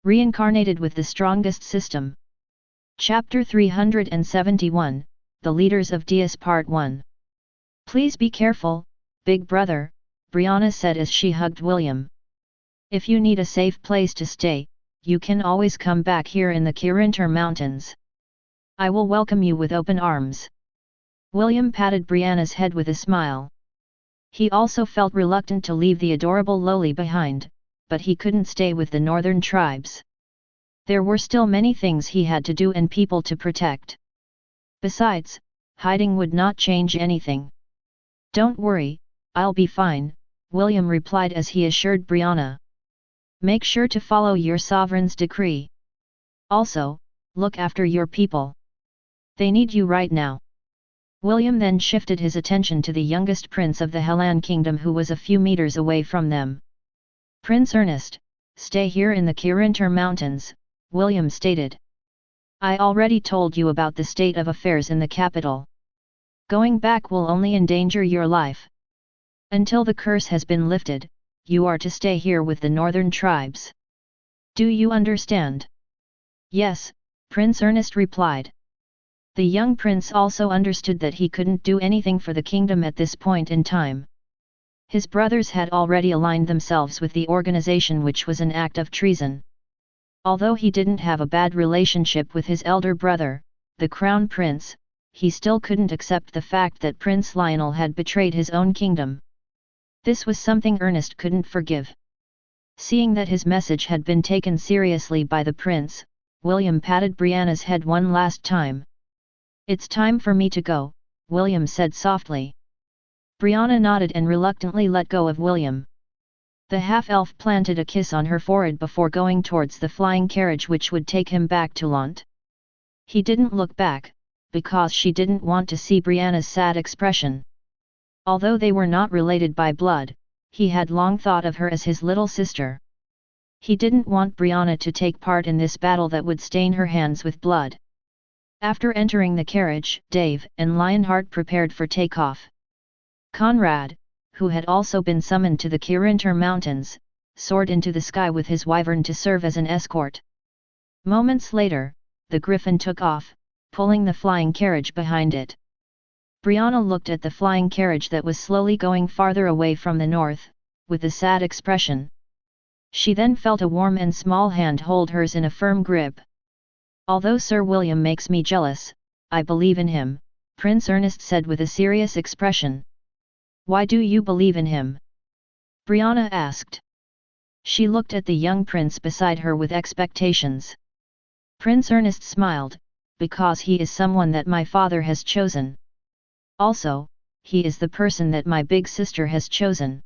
Reincarnated with the strongest system. Chapter 371, The Leaders of Deus Part 1. Please be careful, big brother, Brianna said as she hugged William. If you need a safe place to stay, you can always come back here in the Kirinter Mountains. I will welcome you with open arms. William patted Brianna's head with a smile. He also felt reluctant to leave the adorable Loli behind, but he couldn't stay with the northern tribes. There were still many things he had to do and people to protect. Besides, hiding would not change anything. Don't worry, I'll be fine, William replied as he assured Brianna. Make sure to follow your sovereign's decree. Also, look after your people. They need you right now. William then shifted his attention to the youngest prince of the Hellan kingdom who was a few meters away from them. Prince Ernest, stay here in the Kirinter Mountains, William stated. I already told you about the state of affairs in the capital. Going back will only endanger your life. Until the curse has been lifted, you are to stay here with the northern tribes. Do you understand? Yes, Prince Ernest replied. The young prince also understood that he couldn't do anything for the kingdom at this point in time. His brothers had already aligned themselves with the organization, which was an act of treason. Although he didn't have a bad relationship with his elder brother, the crown prince, he still couldn't accept the fact that Prince Lionel had betrayed his own kingdom. This was something Ernest couldn't forgive. Seeing that his message had been taken seriously by the prince, William patted Brianna's head one last time. It's time for me to go, William said softly. Brianna nodded and reluctantly let go of William. The half-elf planted a kiss on her forehead before going towards the flying carriage which would take him back to Lant. He didn't look back, because she didn't want to see Brianna's sad expression. Although they were not related by blood, he had long thought of her as his little sister. He didn't want Brianna to take part in this battle that would stain her hands with blood. After entering the carriage, Dave and Lionheart prepared for takeoff. Conrad, who had also been summoned to the Kirinter Mountains, soared into the sky with his wyvern to serve as an escort. Moments later, the griffin took off, pulling the flying carriage behind it. Brianna looked at the flying carriage that was slowly going farther away from the north, with a sad expression. She then felt a warm and small hand hold hers in a firm grip. Although Sir William makes me jealous, I believe in him, Prince Ernest said with a serious expression. Why do you believe in him? Brianna asked. She looked at the young prince beside her with expectations. Prince Ernest smiled, because he is someone that my father has chosen. Also, he is the person that my big sister has chosen.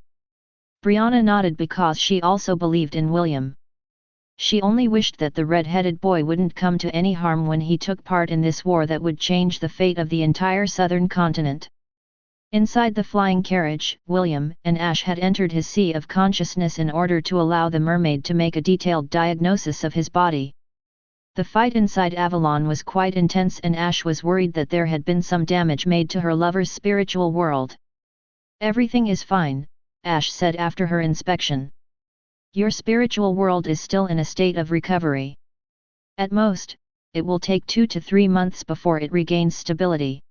Brianna nodded because she also believed in William. She only wished that the red-headed boy wouldn't come to any harm when he took part in this war that would change the fate of the entire southern continent. Inside the flying carriage, William and Ash had entered his sea of consciousness in order to allow the mermaid to make a detailed diagnosis of his body. The fight inside Avalon was quite intense and Ash was worried that there had been some damage made to her lover's spiritual world. Everything is fine, Ash said after her inspection. Your spiritual world is still in a state of recovery. At most, it will take 2 to 3 months before it regains stability.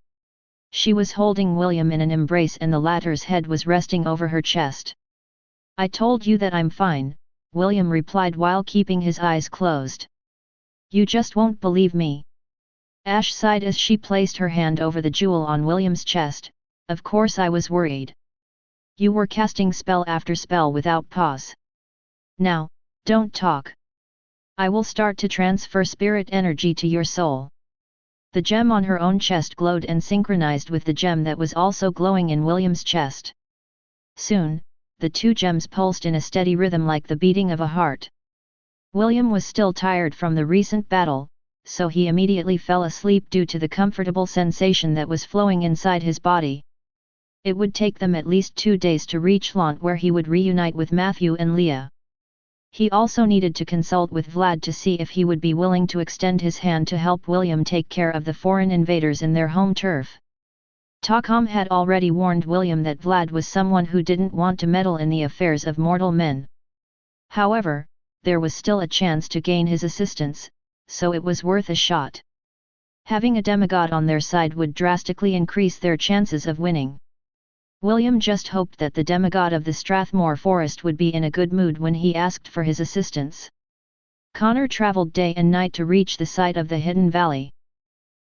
She was holding William in an embrace and the latter's head was resting over her chest. I told you that I'm fine, William replied while keeping his eyes closed. You just won't believe me. Ash sighed as she placed her hand over the jewel on William's chest. Of course I was worried. You were casting spell after spell without pause. Now, don't talk. I will start to transfer spirit energy to your soul. The gem on her own chest glowed and synchronized with the gem that was also glowing in William's chest. Soon, the two gems pulsed in a steady rhythm like the beating of a heart. William was still tired from the recent battle, so he immediately fell asleep due to the comfortable sensation that was flowing inside his body. It would take them at least 2 days to reach Lant where he would reunite with Matthew and Leah. He also needed to consult with Vlad to see if he would be willing to extend his hand to help William take care of the foreign invaders in their home turf. Takam had already warned William that Vlad was someone who didn't want to meddle in the affairs of mortal men. However, there was still a chance to gain his assistance, so it was worth a shot. Having a demigod on their side would drastically increase their chances of winning. William just hoped that the demigod of the Strathmore Forest would be in a good mood when he asked for his assistance. Connor travelled day and night to reach the site of the hidden valley.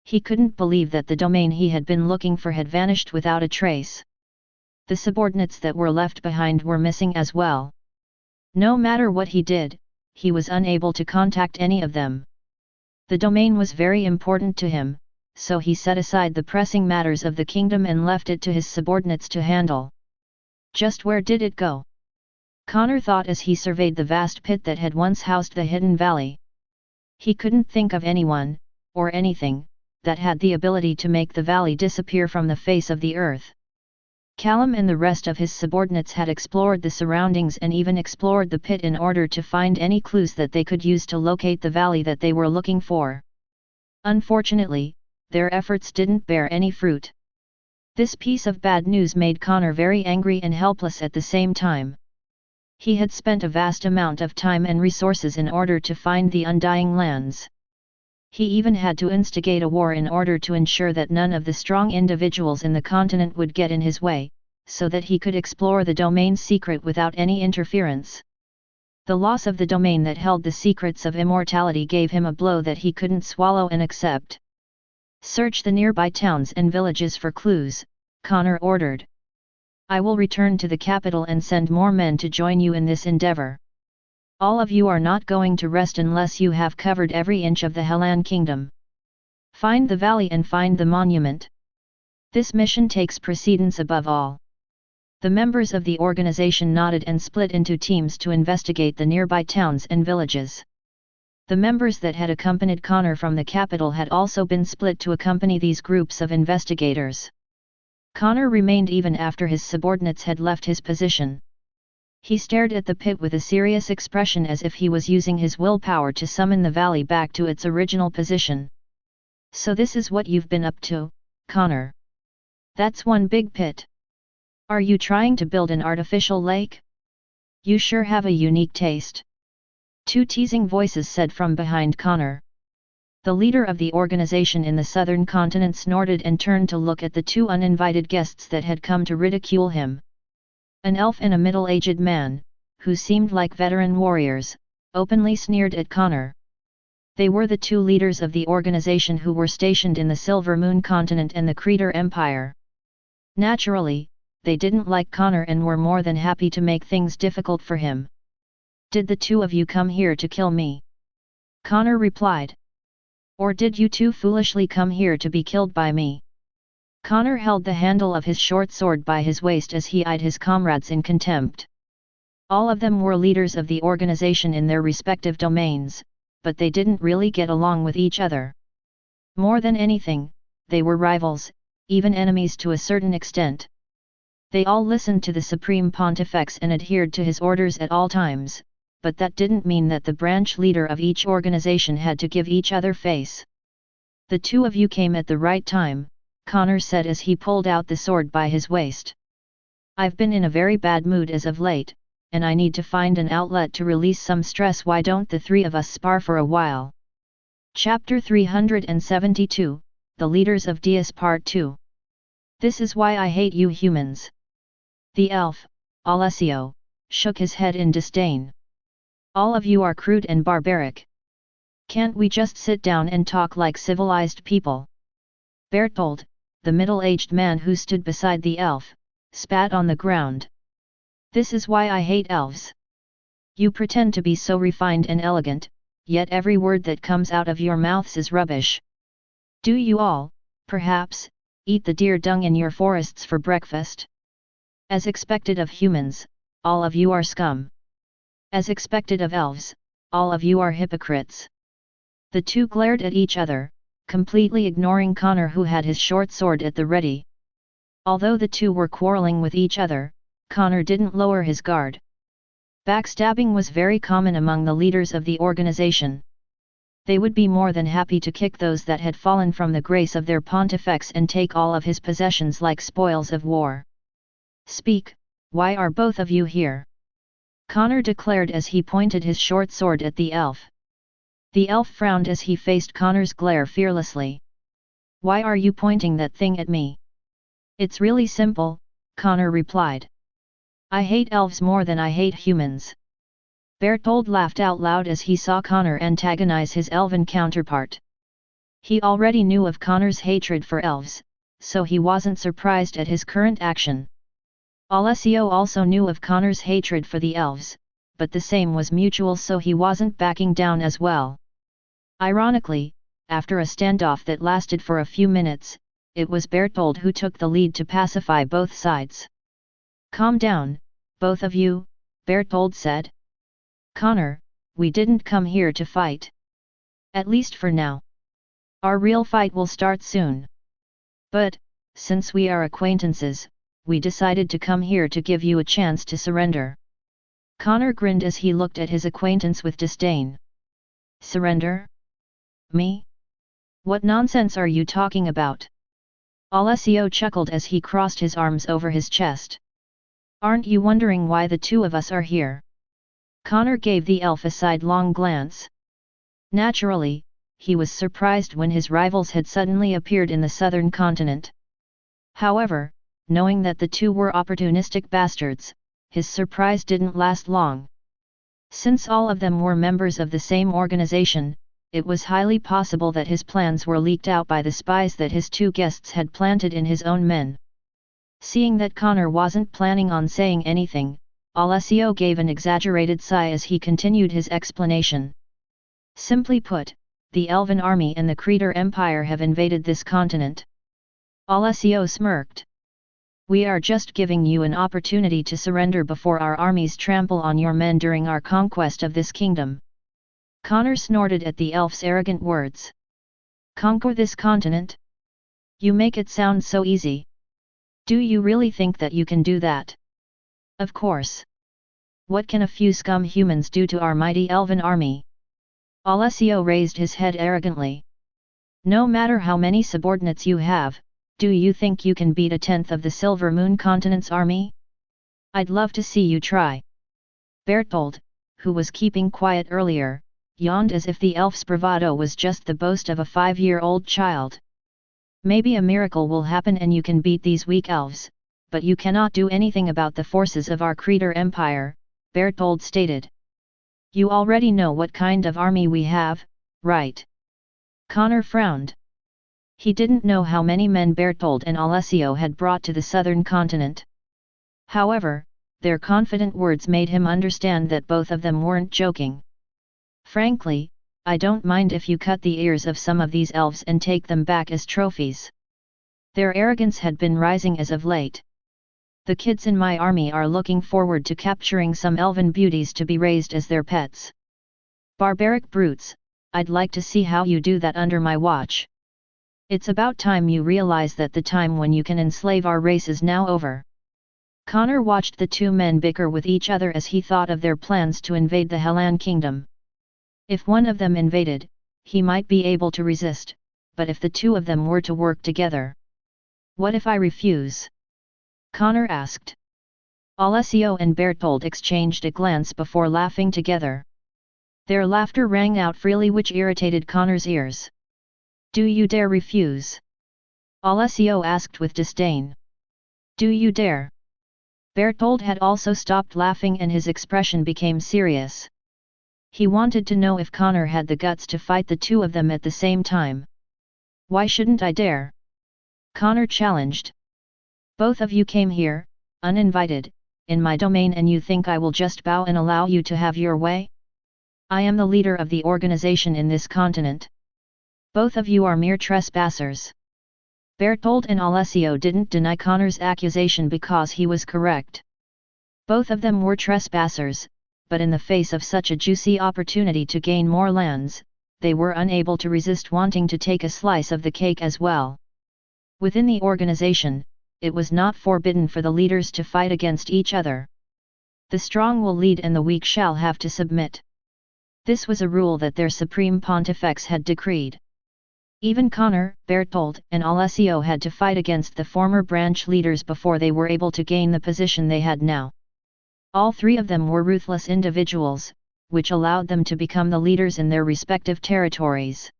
He couldn't believe that the domain he had been looking for had vanished without a trace. The subordinates that were left behind were missing as well. No matter what he did, he was unable to contact any of them. The domain was very important to him, so he set aside the pressing matters of the kingdom and left it to his subordinates to handle. Just where did it go? Connor thought as he surveyed the vast pit that had once housed the hidden valley. He couldn't think of anyone, or anything, that had the ability to make the valley disappear from the face of the earth. Callum and the rest of his subordinates had explored the surroundings and even explored the pit in order to find any clues that they could use to locate the valley that they were looking for. Unfortunately, their efforts didn't bear any fruit. This piece of bad news made Connor very angry and helpless at the same time. He had spent a vast amount of time and resources in order to find the Undying Lands. He even had to instigate a war in order to ensure that none of the strong individuals in the continent would get in his way, so that he could explore the domain's secret without any interference. The loss of the domain that held the secrets of immortality gave him a blow that he couldn't swallow and accept. Search the nearby towns and villages for clues, Connor ordered. I will return to the capital and send more men to join you in this endeavor. All of you are not going to rest unless you have covered every inch of the Hellan kingdom. Find the valley and find the monument. This mission takes precedence above all. The members of the organization nodded and split into teams to investigate the nearby towns and villages. The members that had accompanied Connor from the capital had also been split to accompany these groups of investigators. Connor remained even after his subordinates had left his position. He stared at the pit with a serious expression as if he was using his willpower to summon the valley back to its original position. So this is what you've been up to, Connor. That's one big pit. Are you trying to build an artificial lake? You sure have a unique taste. Two teasing voices said from behind Connor. The leader of the organization in the southern continent snorted and turned to look at the two uninvited guests that had come to ridicule him. An elf and a middle-aged man, who seemed like veteran warriors, openly sneered at Connor. They were the two leaders of the organization who were stationed in the Silver Moon continent and the Creator Empire. Naturally, they didn't like Connor and were more than happy to make things difficult for him. Did the two of you come here to kill me? Connor replied. Or did you two foolishly come here to be killed by me? Connor held the handle of his short sword by his waist as he eyed his comrades in contempt. All of them were leaders of the organization in their respective domains, but they didn't really get along with each other. More than anything, they were rivals, even enemies to a certain extent. They all listened to the Supreme Pontifex and adhered to his orders at all times, but that didn't mean that the branch leader of each organization had to give each other face. The two of you came at the right time, Connor said as he pulled out the sword by his waist. I've been in a very bad mood as of late, and I need to find an outlet to release some stress. Why don't the three of us spar for a while? Chapter 372, The Leaders of Deus Part 2. This is why I hate you humans. The elf, Alessio, shook his head in disdain. All of you are crude and barbaric. Can't we just sit down and talk like civilized people? Berthold, the middle-aged man who stood beside the elf, spat on the ground. This is why I hate elves. You pretend to be so refined and elegant, yet every word that comes out of your mouths is rubbish. Do you all, perhaps, eat the deer dung in your forests for breakfast? As expected of humans, all of you are scum. As expected of elves, all of you are hypocrites. The two glared at each other, completely ignoring Connor who had his short sword at the ready. Although the two were quarreling with each other, Connor didn't lower his guard. Backstabbing was very common among the leaders of the organization. They would be more than happy to kick those that had fallen from the grace of their pontifex and take all of his possessions like spoils of war. Speak, why are both of you here? Connor declared as he pointed his short sword at the elf. The elf frowned as he faced Connor's glare fearlessly. "Why are you pointing that thing at me?" "It's really simple," Connor replied. "I hate elves more than I hate humans." Berthold laughed out loud as he saw Connor antagonize his elven counterpart. He already knew of Connor's hatred for elves, so he wasn't surprised at his current action. Alessio also knew of Connor's hatred for the elves, but the same was mutual, so he wasn't backing down as well. Ironically, after a standoff that lasted for a few minutes, it was Berthold who took the lead to pacify both sides. "Calm down, both of you," Berthold said. "Connor, we didn't come here to fight. At least for now. Our real fight will start soon. But, since we are acquaintances, we decided to come here to give you a chance to surrender." Connor grinned as he looked at his acquaintance with disdain. "Surrender? Me? What nonsense are you talking about?" Alessio chuckled as he crossed his arms over his chest. "Aren't you wondering why the two of us are here?" Connor gave the elf a sidelong glance. Naturally, he was surprised when his rivals had suddenly appeared in the southern continent. However, knowing that the two were opportunistic bastards, his surprise didn't last long. Since all of them were members of the same organization, it was highly possible that his plans were leaked out by the spies that his two guests had planted in his own men. Seeing that Connor wasn't planning on saying anything, Alessio gave an exaggerated sigh as he continued his explanation. "Simply put, the Elven army and the Creator Empire have invaded this continent." Alessio smirked. "We are just giving you an opportunity to surrender before our armies trample on your men during our conquest of this kingdom." Connor snorted at the elf's arrogant words. "Conquer this continent? You make it sound so easy. Do you really think that you can do that?" "Of course. What can a few scum humans do to our mighty elven army?" Alessio raised his head arrogantly. "No matter how many subordinates you have, do you think you can beat a tenth of the Silver Moon Continent's army? I'd love to see you try." Berthold, who was keeping quiet earlier, yawned as if the elf's bravado was just the boast of a 5-year-old child. "Maybe a miracle will happen and you can beat these weak elves, but you cannot do anything about the forces of our Creator Empire," Berthold stated. "You already know what kind of army we have, right?" Connor frowned. He didn't know how many men Berthold and Alessio had brought to the southern continent. However, their confident words made him understand that both of them weren't joking. "Frankly, I don't mind if you cut the ears of some of these elves and take them back as trophies." Their arrogance had been rising as of late. "The kids in my army are looking forward to capturing some elven beauties to be raised as their pets." "Barbaric brutes, I'd like to see how you do that under my watch. It's about time you realize that the time when you can enslave our race is now over." Connor watched the two men bicker with each other as he thought of their plans to invade the Hellan kingdom. If one of them invaded, he might be able to resist, but if the two of them were to work together. "What if I refuse?" Connor asked. Alessio and Berthold exchanged a glance before laughing together. Their laughter rang out freely, which irritated Connor's ears. "Do you dare refuse?" Alessio asked with disdain. "Do you dare?" Berthold had also stopped laughing and his expression became serious. He wanted to know if Connor had the guts to fight the two of them at the same time. "Why shouldn't I dare?" Connor challenged. "Both of you came here, uninvited, in my domain, and you think I will just bow and allow you to have your way? I am the leader of the organization in this continent. Both of you are mere trespassers." Berthold and Alessio didn't deny Connor's accusation because he was correct. Both of them were trespassers, but in the face of such a juicy opportunity to gain more lands, they were unable to resist wanting to take a slice of the cake as well. Within the organization, it was not forbidden for the leaders to fight against each other. The strong will lead and the weak shall have to submit. This was a rule that their Supreme Pontifex had decreed. Even Connor, Berthold, and Alessio had to fight against the former branch leaders before they were able to gain the position they had now. All three of them were ruthless individuals, which allowed them to become the leaders in their respective territories.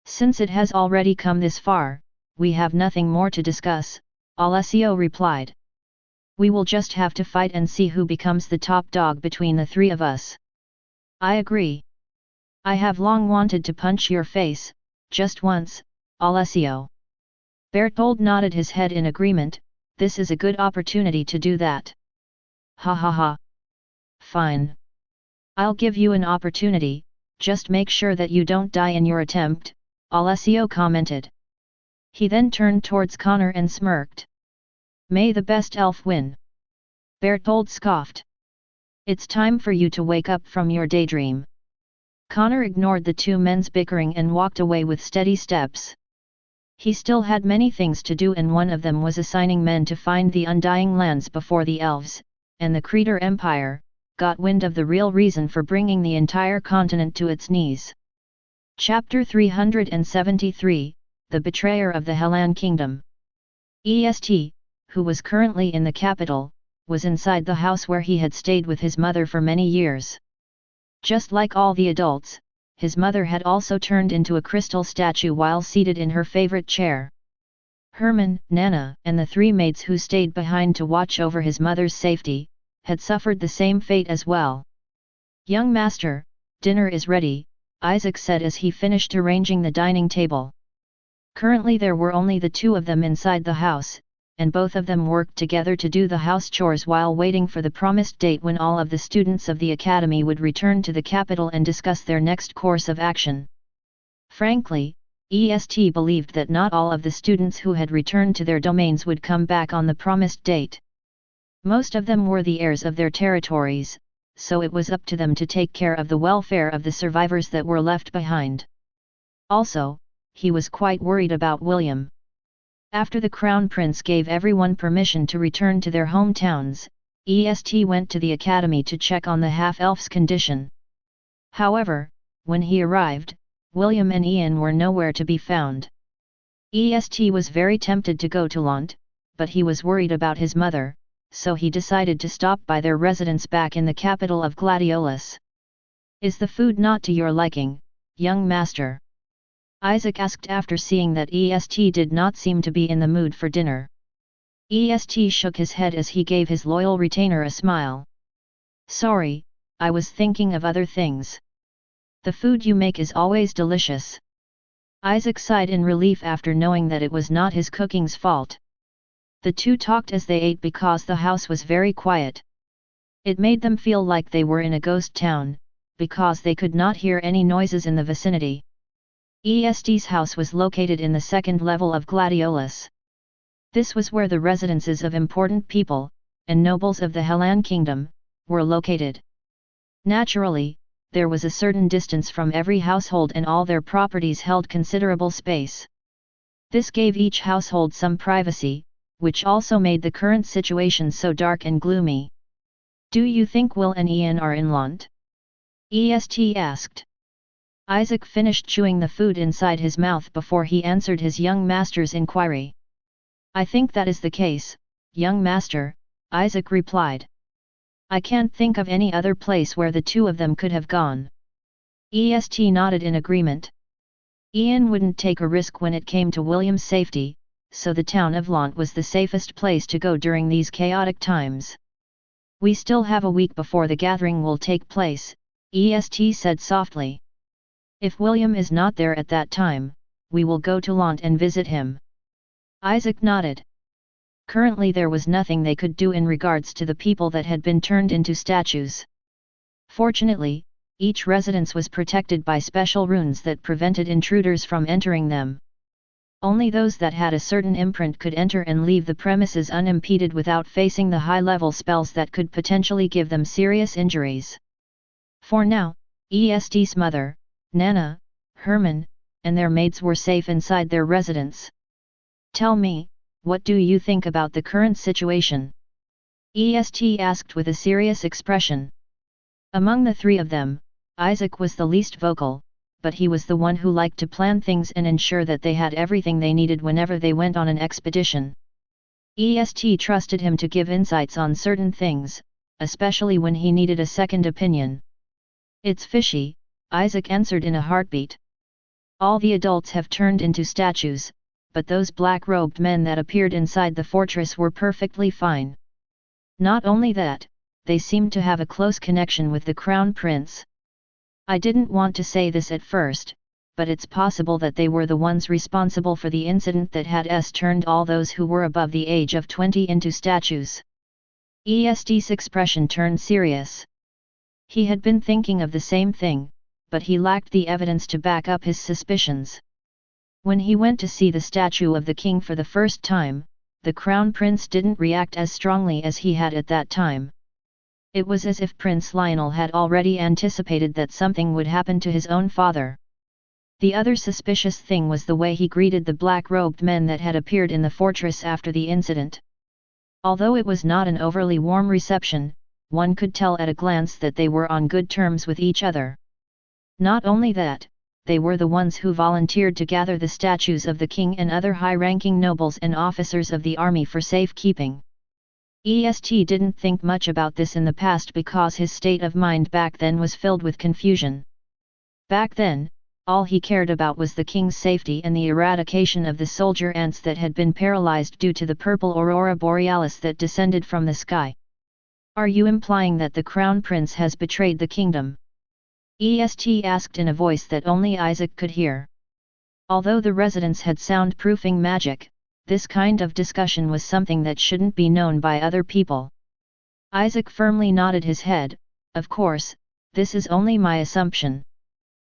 Since it has already come this far, we have nothing more to discuss, Alessio replied. We will just have to fight and see who becomes the top dog between the three of us. I agree. I have long wanted to punch your face, just once, Alessio. Berthold nodded his head in agreement. This is a good opportunity to do that. Ha ha ha. Fine. I'll give you an opportunity, just make sure that you don't die in your attempt, Alessio commented. He then turned towards Connor and smirked. May the best elf win. Berthold scoffed. It's time for you to wake up from your daydream. Connor ignored the two men's bickering and walked away with steady steps. He still had many things to do, and one of them was assigning men to find the undying lands before the elves, and the Creator Empire, got wind of the real reason for bringing the entire continent to its knees. Chapter 373, The Betrayer of the Hellan Kingdom. Est, who was currently in the capital, was inside the house where he had stayed with his mother for many years. Just like all the adults, his mother had also turned into a crystal statue while seated in her favorite chair. Herman, Nana, and the three maids who stayed behind to watch over his mother's safety, had suffered the same fate as well. Young master, dinner is ready, Isaac said as he finished arranging the dining table. Currently there were only the two of them inside the house, and both of them worked together to do the house chores while waiting for the promised date when all of the students of the academy would return to the capital and discuss their next course of action. Frankly, Est believed that not all of the students who had returned to their domains would come back on the promised date. Most of them were the heirs of their territories, so it was up to them to take care of the welfare of the survivors that were left behind. Also, he was quite worried about William. After the Crown Prince gave everyone permission to return to their hometowns, Est went to the academy to check on the half-elf's condition. However, when he arrived, William and Ian were nowhere to be found. Est was very tempted to go to Lont, but he was worried about his mother, so he decided to stop by their residence back in the capital of Gladiolus. Is the food not to your liking, young master? Isaac asked after seeing that Est did not seem to be in the mood for dinner. Est shook his head as he gave his loyal retainer a smile. Sorry, I was thinking of other things. The food you make is always delicious. Isaac sighed in relief after knowing that it was not his cooking's fault. The two talked as they ate because the house was very quiet. It made them feel like they were in a ghost town, because they could not hear any noises in the vicinity. Est's house was located in the second level of Gladiolus. This was where the residences of important people, and nobles of the Hellan kingdom, were located. Naturally, there was a certain distance from every household and all their properties held considerable space. This gave each household some privacy, which also made the current situation so dark and gloomy. Do you think Will and Ian are in Lont? Est asked. Isaac finished chewing the food inside his mouth before he answered his young master's inquiry. I think that is the case, young master, Isaac replied. I can't think of any other place where the two of them could have gone. Est nodded in agreement. Ian wouldn't take a risk when it came to William's safety, so the town of Lont was the safest place to go during these chaotic times. We still have a week before the gathering will take place, Est said softly. If William is not there at that time, we will go to Lont and visit him. Isaac nodded. Currently there was nothing they could do in regards to the people that had been turned into statues. Fortunately, each residence was protected by special runes that prevented intruders from entering them. Only those that had a certain imprint could enter and leave the premises unimpeded without facing the high-level spells that could potentially give them serious injuries. For now, Est's mother, Nana, Herman, and their maids were safe inside their residence. Tell me, what do you think about the current situation? Est asked with a serious expression. Among the three of them, Isaac was the least vocal, but he was the one who liked to plan things and ensure that they had everything they needed whenever they went on an expedition. Est trusted him to give insights on certain things, especially when he needed a second opinion. "It's fishy," Isaac answered in a heartbeat. "All the adults have turned into statues, but those black-robed men that appeared inside the fortress were perfectly fine. Not only that, they seemed to have a close connection with the crown prince. I didn't want to say this at first, but it's possible that they were the ones responsible for the incident that had turned all those who were above the age of 20 into statues." Est's expression turned serious. He had been thinking of the same thing, but he lacked the evidence to back up his suspicions. When he went to see the statue of the king for the first time, the crown prince didn't react as strongly as he had at that time. It was as if Prince Lionel had already anticipated that something would happen to his own father. The other suspicious thing was the way he greeted the black-robed men that had appeared in the fortress after the incident. Although it was not an overly warm reception, one could tell at a glance that they were on good terms with each other. Not only that, they were the ones who volunteered to gather the statues of the king and other high-ranking nobles and officers of the army for safekeeping. Est didn't think much about this in the past because his state of mind back then was filled with confusion. Back then, all he cared about was the king's safety and the eradication of the soldier ants that had been paralyzed due to the purple aurora borealis that descended from the sky. "Are you implying that the crown prince has betrayed the kingdom?" Est asked in a voice that only Isaac could hear. Although the residents had soundproofing magic, this kind of discussion was something that shouldn't be known by other people. Isaac firmly nodded his head. "Of course, this is only my assumption.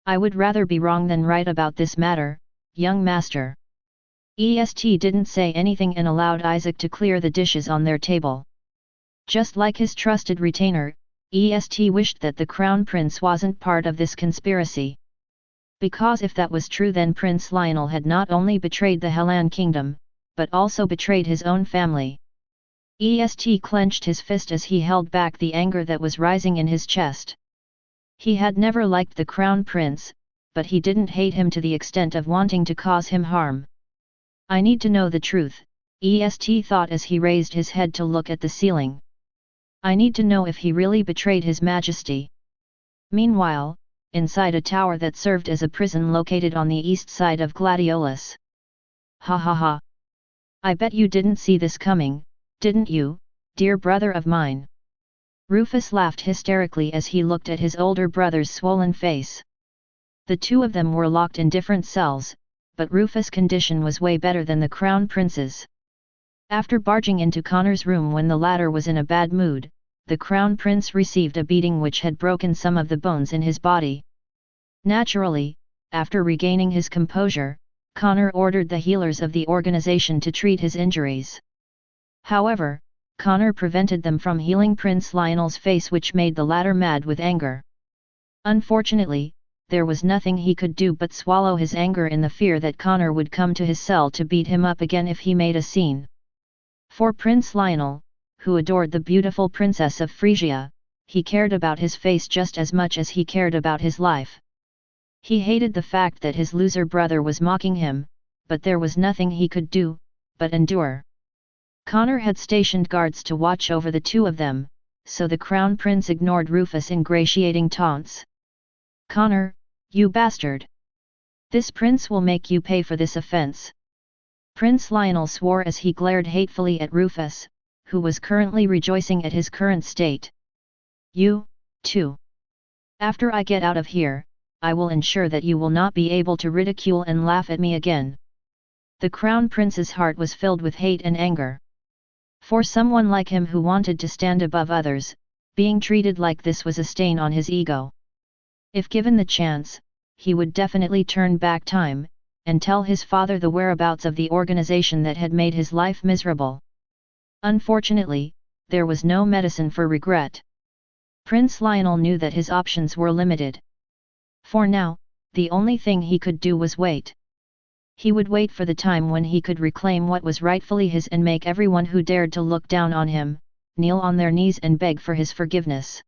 I would rather be wrong than right about this matter, young master." Est didn't say anything and allowed Isaac to clear the dishes on their table. Just like his trusted retainer, Est wished that the crown prince wasn't part of this conspiracy. Because if that was true, then Prince Lionel had not only betrayed the Hellan kingdom, but also betrayed his own family. Est clenched his fist as he held back the anger that was rising in his chest. He had never liked the crown prince, but he didn't hate him to the extent of wanting to cause him harm. "I need to know the truth," Est thought as he raised his head to look at the ceiling. "I need to know if he really betrayed his majesty." Meanwhile, inside a tower that served as a prison located on the east side of Gladiolus. "Ha ha ha! I bet you didn't see this coming, didn't you, dear brother of mine?" Rufus laughed hysterically as he looked at his older brother's swollen face. The two of them were locked in different cells, but Rufus' condition was way better than the crown prince's. After barging into Connor's room when the latter was in a bad mood, the crown prince received a beating which had broken some of the bones in his body. Naturally, after regaining his composure, Connor ordered the healers of the organization to treat his injuries. However, Connor prevented them from healing Prince Lionel's face, which made the latter mad with anger. Unfortunately, there was nothing he could do but swallow his anger in the fear that Connor would come to his cell to beat him up again if he made a scene. For Prince Lionel, who adored the beautiful princess of Frisia, he cared about his face just as much as he cared about his life. He hated the fact that his loser brother was mocking him, but there was nothing he could do but endure. Connor had stationed guards to watch over the two of them, so the crown prince ignored Rufus' ingratiating taunts. "Connor, you bastard! This prince will make you pay for this offense." Prince Lionel swore as he glared hatefully at Rufus, who was currently rejoicing at his current state. "You, too. After I get out of here, I will ensure that you will not be able to ridicule and laugh at me again." The crown prince's heart was filled with hate and anger. For someone like him who wanted to stand above others, being treated like this was a stain on his ego. If given the chance, he would definitely turn back time, and tell his father the whereabouts of the organization that had made his life miserable. Unfortunately, there was no medicine for regret. Prince Lionel knew that his options were limited. For now, the only thing he could do was wait. He would wait for the time when he could reclaim what was rightfully his and make everyone who dared to look down on him, kneel on their knees and beg for his forgiveness.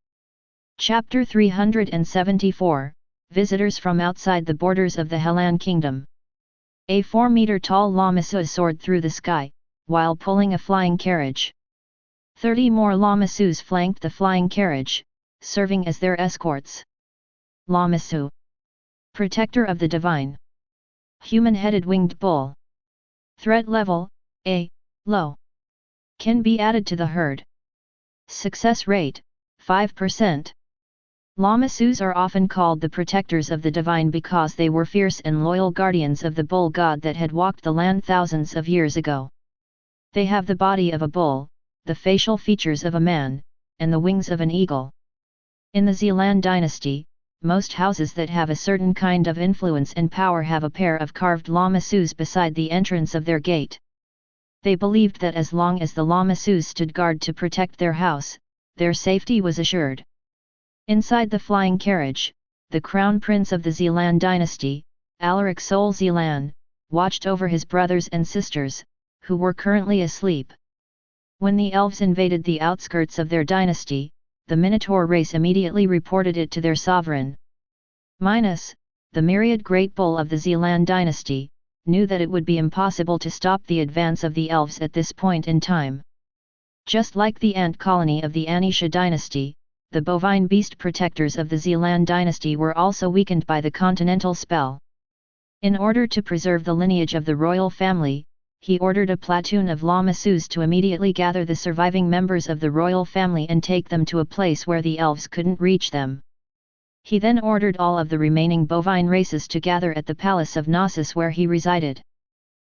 Chapter 374, Visitors from outside the borders of the Hellan kingdom. A 4-meter-tall llama soared through the sky, while pulling a flying carriage. 30 more lamasus flanked the flying carriage, serving as their escorts. Lamasu. Protector of the divine. Human-headed winged bull. Threat level, A, low. Can be added to the herd. Success rate, 5%. Lamasus are often called the protectors of the divine because they were fierce and loyal guardians of the bull god that had walked the land thousands of years ago. They have the body of a bull, the facial features of a man, and the wings of an eagle. In the Zealand dynasty, most houses that have a certain kind of influence and power have a pair of carved lamasus beside the entrance of their gate. They believed that as long as the lamasus stood guard to protect their house, their safety was assured. Inside the flying carriage, the crown prince of the Zealand dynasty, Alaric Sol Zealan, watched over his brothers and sisters, who were currently asleep. When the elves invaded the outskirts of their dynasty, the Minotaur race immediately reported it to their sovereign. Minos, the myriad great bull of the Zealand dynasty, knew that it would be impossible to stop the advance of the elves at this point in time. Just like the ant colony of the Anisha dynasty, the bovine beast protectors of the Zealand dynasty were also weakened by the continental spell. In order to preserve the lineage of the royal family, he ordered a platoon of lamasus to immediately gather the surviving members of the royal family and take them to a place where the elves couldn't reach them. He then ordered all of the remaining bovine races to gather at the palace of Knossos where he resided.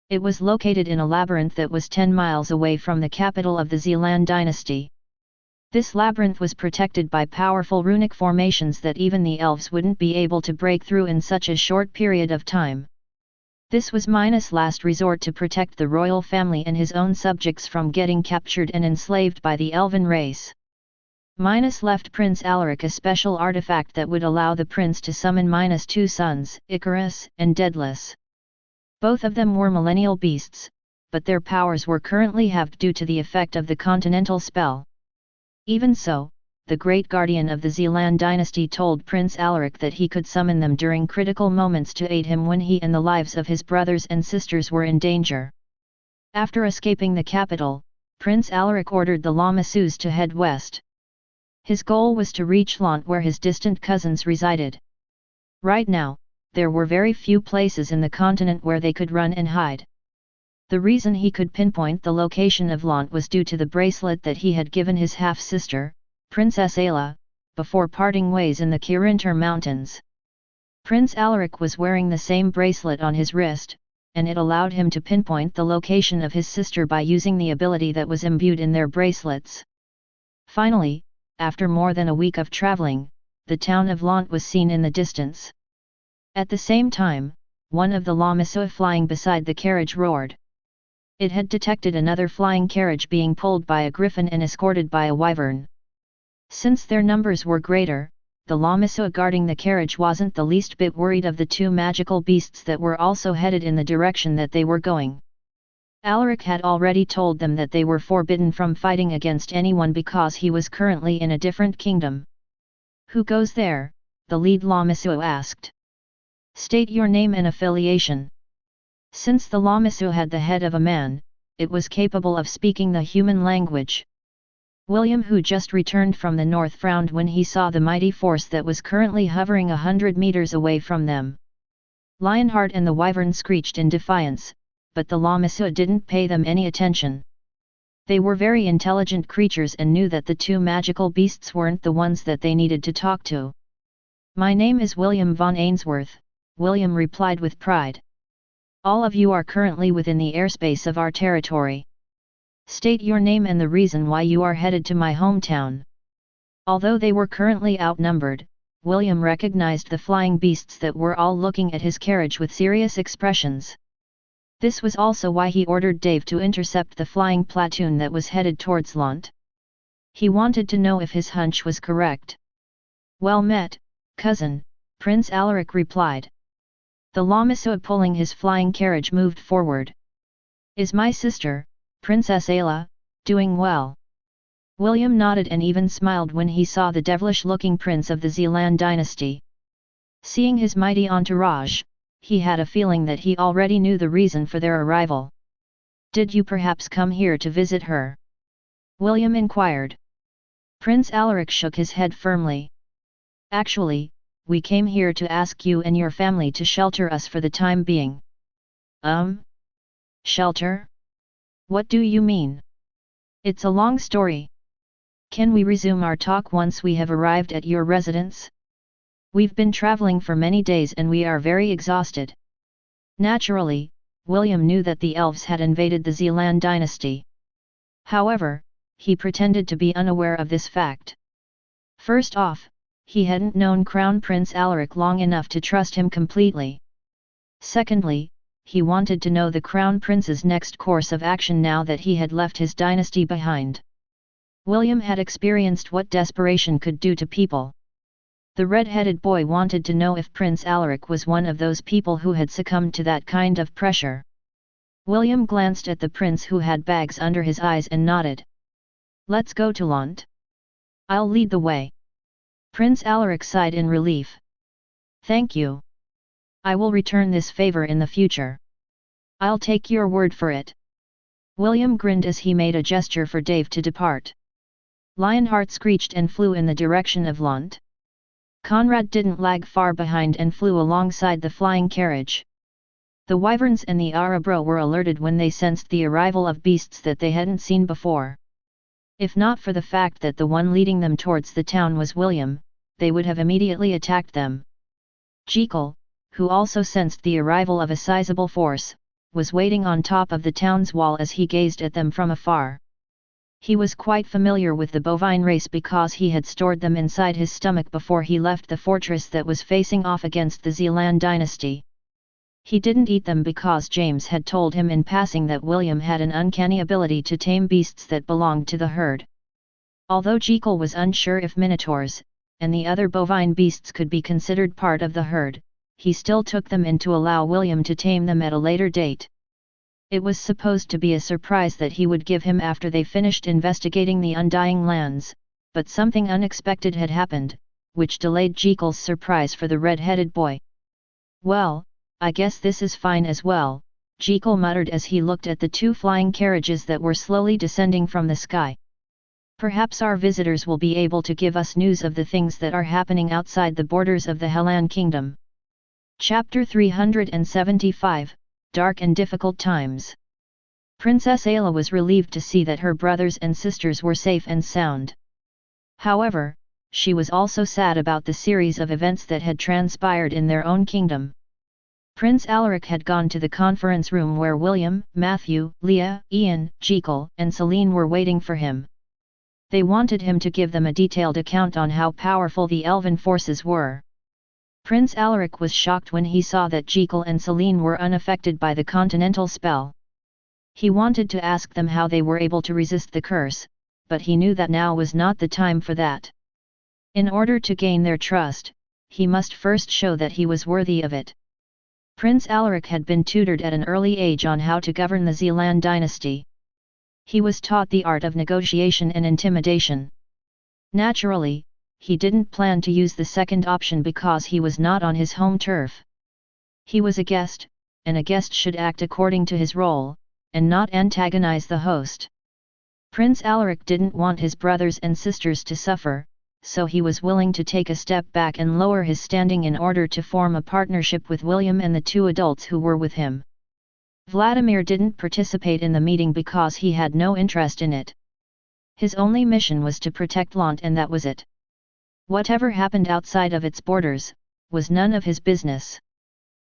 It was located in a labyrinth that was 10 miles away from the capital of the Zealand dynasty. This labyrinth was protected by powerful runic formations that even the elves wouldn't be able to break through in such a short period of time. This was Minos' last resort to protect the royal family and his own subjects from getting captured and enslaved by the elven race. Minos left Prince Alaric a special artifact that would allow the prince to summon Minos' two sons, Icarus and Daedalus. Both of them were millennial beasts, but their powers were currently halved due to the effect of the continental spell. Even so, the great guardian of the Zealand dynasty told Prince Alaric that he could summon them during critical moments to aid him when he and the lives of his brothers and sisters were in danger. After escaping the capital, Prince Alaric ordered the lamasus to head west. His goal was to reach Lant where his distant cousins resided. Right now, there were very few places in the continent where they could run and hide. The reason he could pinpoint the location of Lant was due to the bracelet that he had given his half-sister, Princess Ayla, before parting ways in the Kirintar Mountains. Prince Alaric was wearing the same bracelet on his wrist, and it allowed him to pinpoint the location of his sister by using the ability that was imbued in their bracelets. Finally, after more than a week of traveling, the town of Lant was seen in the distance. At the same time, one of the lamasu flying beside the carriage roared. It had detected another flying carriage being pulled by a griffin and escorted by a wyvern. Since their numbers were greater, the lamasu guarding the carriage wasn't the least bit worried of the two magical beasts that were also headed in the direction that they were going. Alaric had already told them that they were forbidden from fighting against anyone because he was currently in a different kingdom. "Who goes there?" the lead lamasu asked. "State your name and affiliation." Since the lamasu had the head of a man, it was capable of speaking the human language. William, who just returned from the north, frowned when he saw the mighty force that was currently hovering 100 meters away from them. Lionheart and the wyvern screeched in defiance, but the lamasu didn't pay them any attention. They were very intelligent creatures and knew that the two magical beasts weren't the ones that they needed to talk to. "My name is William von Ainsworth," William replied with pride. "All of you are currently within the airspace of our territory. State your name and the reason why you are headed to my hometown." Although they were currently outnumbered, William recognized the flying beasts that were all looking at his carriage with serious expressions. This was also why he ordered Dave to intercept the flying platoon that was headed towards Lant. He wanted to know if his hunch was correct. "Well met, cousin," Prince Alaric replied. The lamasu pulling his flying carriage moved forward. "Is my sister, Princess Ayla, doing well?" William nodded and even smiled when he saw the devilish-looking prince of the Zealand dynasty. Seeing his mighty entourage, he had a feeling that he already knew the reason for their arrival. "Did you perhaps come here to visit her?" William inquired. Prince Alaric shook his head firmly. Actually, we came here to ask you and your family to shelter us for the time being. Shelter? What do you mean? It's a long story. Can we resume our talk once we have arrived at your residence? We've been traveling for many days and we are very exhausted. Naturally, William knew that the elves had invaded the Hellan dynasty. However, he pretended to be unaware of this fact. First off, he hadn't known Crown Prince Alaric long enough to trust him completely. Secondly, he wanted to know the Crown Prince's next course of action now that he had left his dynasty behind. William had experienced what desperation could do to people. The red-headed boy wanted to know if Prince Alaric was one of those people who had succumbed to that kind of pressure. William glanced at the prince who had bags under his eyes and nodded. Let's go to Lant. I'll lead the way. Prince Alaric sighed in relief. Thank you. I will return this favor in the future. I'll take your word for it. William grinned as he made a gesture for Dave to depart. Lionheart screeched and flew in the direction of Lant. Conrad didn't lag far behind and flew alongside the flying carriage. The wyverns and the Arabro were alerted when they sensed the arrival of beasts that they hadn't seen before. If not for the fact that the one leading them towards the town was William, they would have immediately attacked them. Jekyll, who also sensed the arrival of a sizable force, was waiting on top of the town's wall as he gazed at them from afar. He was quite familiar with the bovine race because he had stored them inside his stomach before he left the fortress that was facing off against the Hellan dynasty. He didn't eat them because James had told him in passing that William had an uncanny ability to tame beasts that belonged to the herd. Although Jekyll was unsure if minotaurs, and the other bovine beasts could be considered part of the herd, he still took them in to allow William to tame them at a later date. It was supposed to be a surprise that he would give him after they finished investigating the Undying Lands, but something unexpected had happened, which delayed Jekyll's surprise for the red-headed boy. Well, I guess this is fine as well, Jekyll muttered as he looked at the two flying carriages that were slowly descending from the sky. Perhaps our visitors will be able to give us news of the things that are happening outside the borders of the Hellan kingdom. Chapter 375, Dark and Difficult Times. Princess Ayla was relieved to see that her brothers and sisters were safe and sound. However, she was also sad about the series of events that had transpired in their own kingdom. Prince Alaric had gone to the conference room where William, Matthew, Leah, Ian, Jekyll, and Celine were waiting for him. They wanted him to give them a detailed account on how powerful the elven forces were. Prince Alaric was shocked when he saw that Jekyll and Celine were unaffected by the continental spell. He wanted to ask them how they were able to resist the curse, but he knew that now was not the time for that. In order to gain their trust, he must first show that he was worthy of it. Prince Alaric had been tutored at an early age on how to govern the Hellan dynasty. He was taught the art of negotiation and intimidation. Naturally, he didn't plan to use the second option because he was not on his home turf. He was a guest, and a guest should act according to his role, and not antagonize the host. Prince Alaric didn't want his brothers and sisters to suffer, so he was willing to take a step back and lower his standing in order to form a partnership with William and the two adults who were with him. Vladimir didn't participate in the meeting because he had no interest in it. His only mission was to protect Lant and that was it. Whatever happened outside of its borders, was none of his business.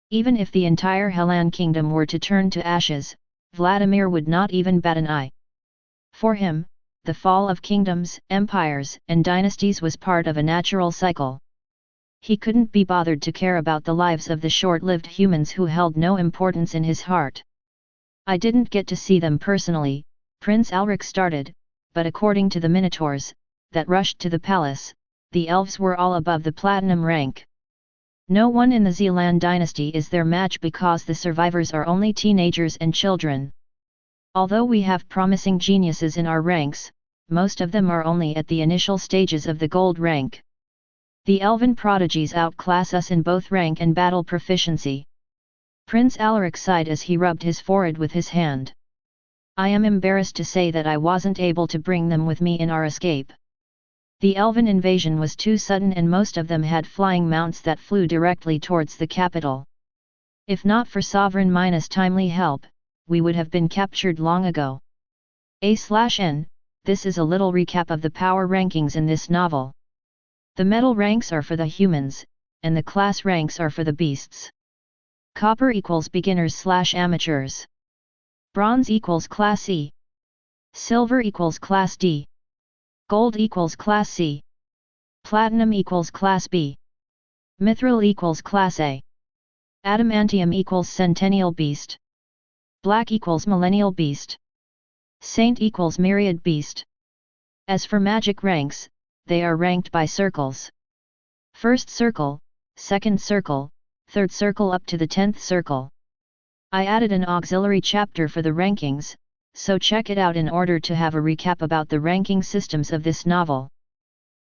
Even if the entire Hellan kingdom were to turn to ashes, Vladimir would not even bat an eye. For him, the fall of kingdoms, empires, and dynasties was part of a natural cycle. He couldn't be bothered to care about the lives of the short-lived humans who held no importance in his heart. I didn't get to see them personally, Prince Alaric started, but according to the Minotaurs, that rushed to the palace, the elves were all above the platinum rank. No one in the Hellan dynasty is their match because the survivors are only teenagers and children. Although we have promising geniuses in our ranks, most of them are only at the initial stages of the gold rank. The elven prodigies outclass us in both rank and battle proficiency. Prince Alaric sighed as he rubbed his forehead with his hand. I am embarrassed to say that I wasn't able to bring them with me in our escape. The elven invasion was too sudden and most of them had flying mounts that flew directly towards the capital. If not for Sovereign timely help, we would have been captured long ago. A/N, this is a little recap of the power rankings in this novel. The metal ranks are for the humans, and the class ranks are for the beasts. Copper equals beginners/amateurs. Bronze equals class E. Silver equals class D. Gold equals class C. Platinum equals class B. Mithril equals class A. Adamantium equals centennial beast. Black equals millennial beast. Saint equals myriad beast. As for magic ranks, they are ranked by circles. First circle, second circle, third circle up to the 10th circle. I added an auxiliary chapter for the rankings, so check it out in order to have a recap about the ranking systems of this novel.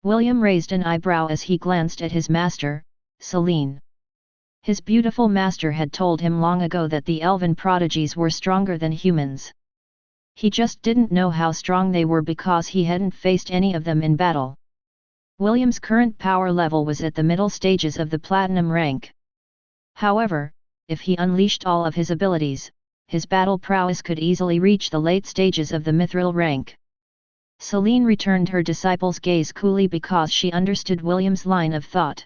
William raised an eyebrow as he glanced at his master, Selene. His beautiful master had told him long ago that the elven prodigies were stronger than humans. He just didn't know how strong they were because he hadn't faced any of them in battle. William's current power level was at the middle stages of the platinum rank. However, if he unleashed all of his abilities, his battle prowess could easily reach the late stages of the mithril rank. Selene returned her disciple's gaze coolly because she understood William's line of thought.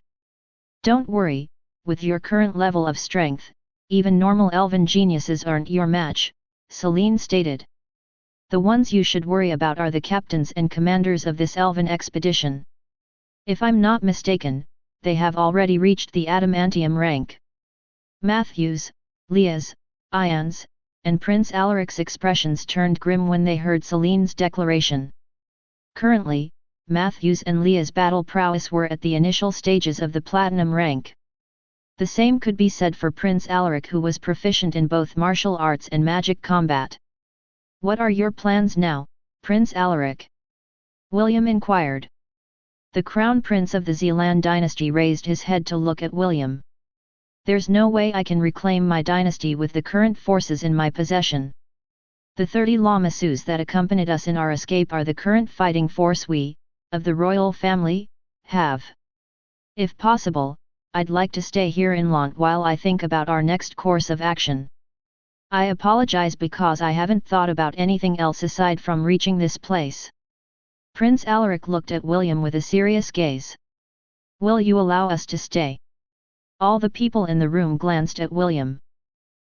Don't worry, with your current level of strength, even normal elven geniuses aren't your match, Selene stated. The ones you should worry about are the captains and commanders of this elven expedition. If I'm not mistaken, they have already reached the adamantium rank. Matthew's, Leah's, Ian's, and Prince Alaric's expressions turned grim when they heard Selene's declaration. Currently, Matthew's and Leah's battle prowess were at the initial stages of the platinum rank. The same could be said for Prince Alaric, who was proficient in both martial arts and magic combat. What are your plans now, Prince Alaric? William inquired. The crown prince of the Zealand dynasty raised his head to look at William. There's no way I can reclaim my dynasty with the current forces in my possession. The 30 Lamasus that accompanied us in our escape are the current fighting force we, of the royal family, have. If possible, I'd like to stay here in Lont while I think about our next course of action. I apologize because I haven't thought about anything else aside from reaching this place. Prince Alaric looked at William with a serious gaze. Will you allow us to stay? All the people in the room glanced at William.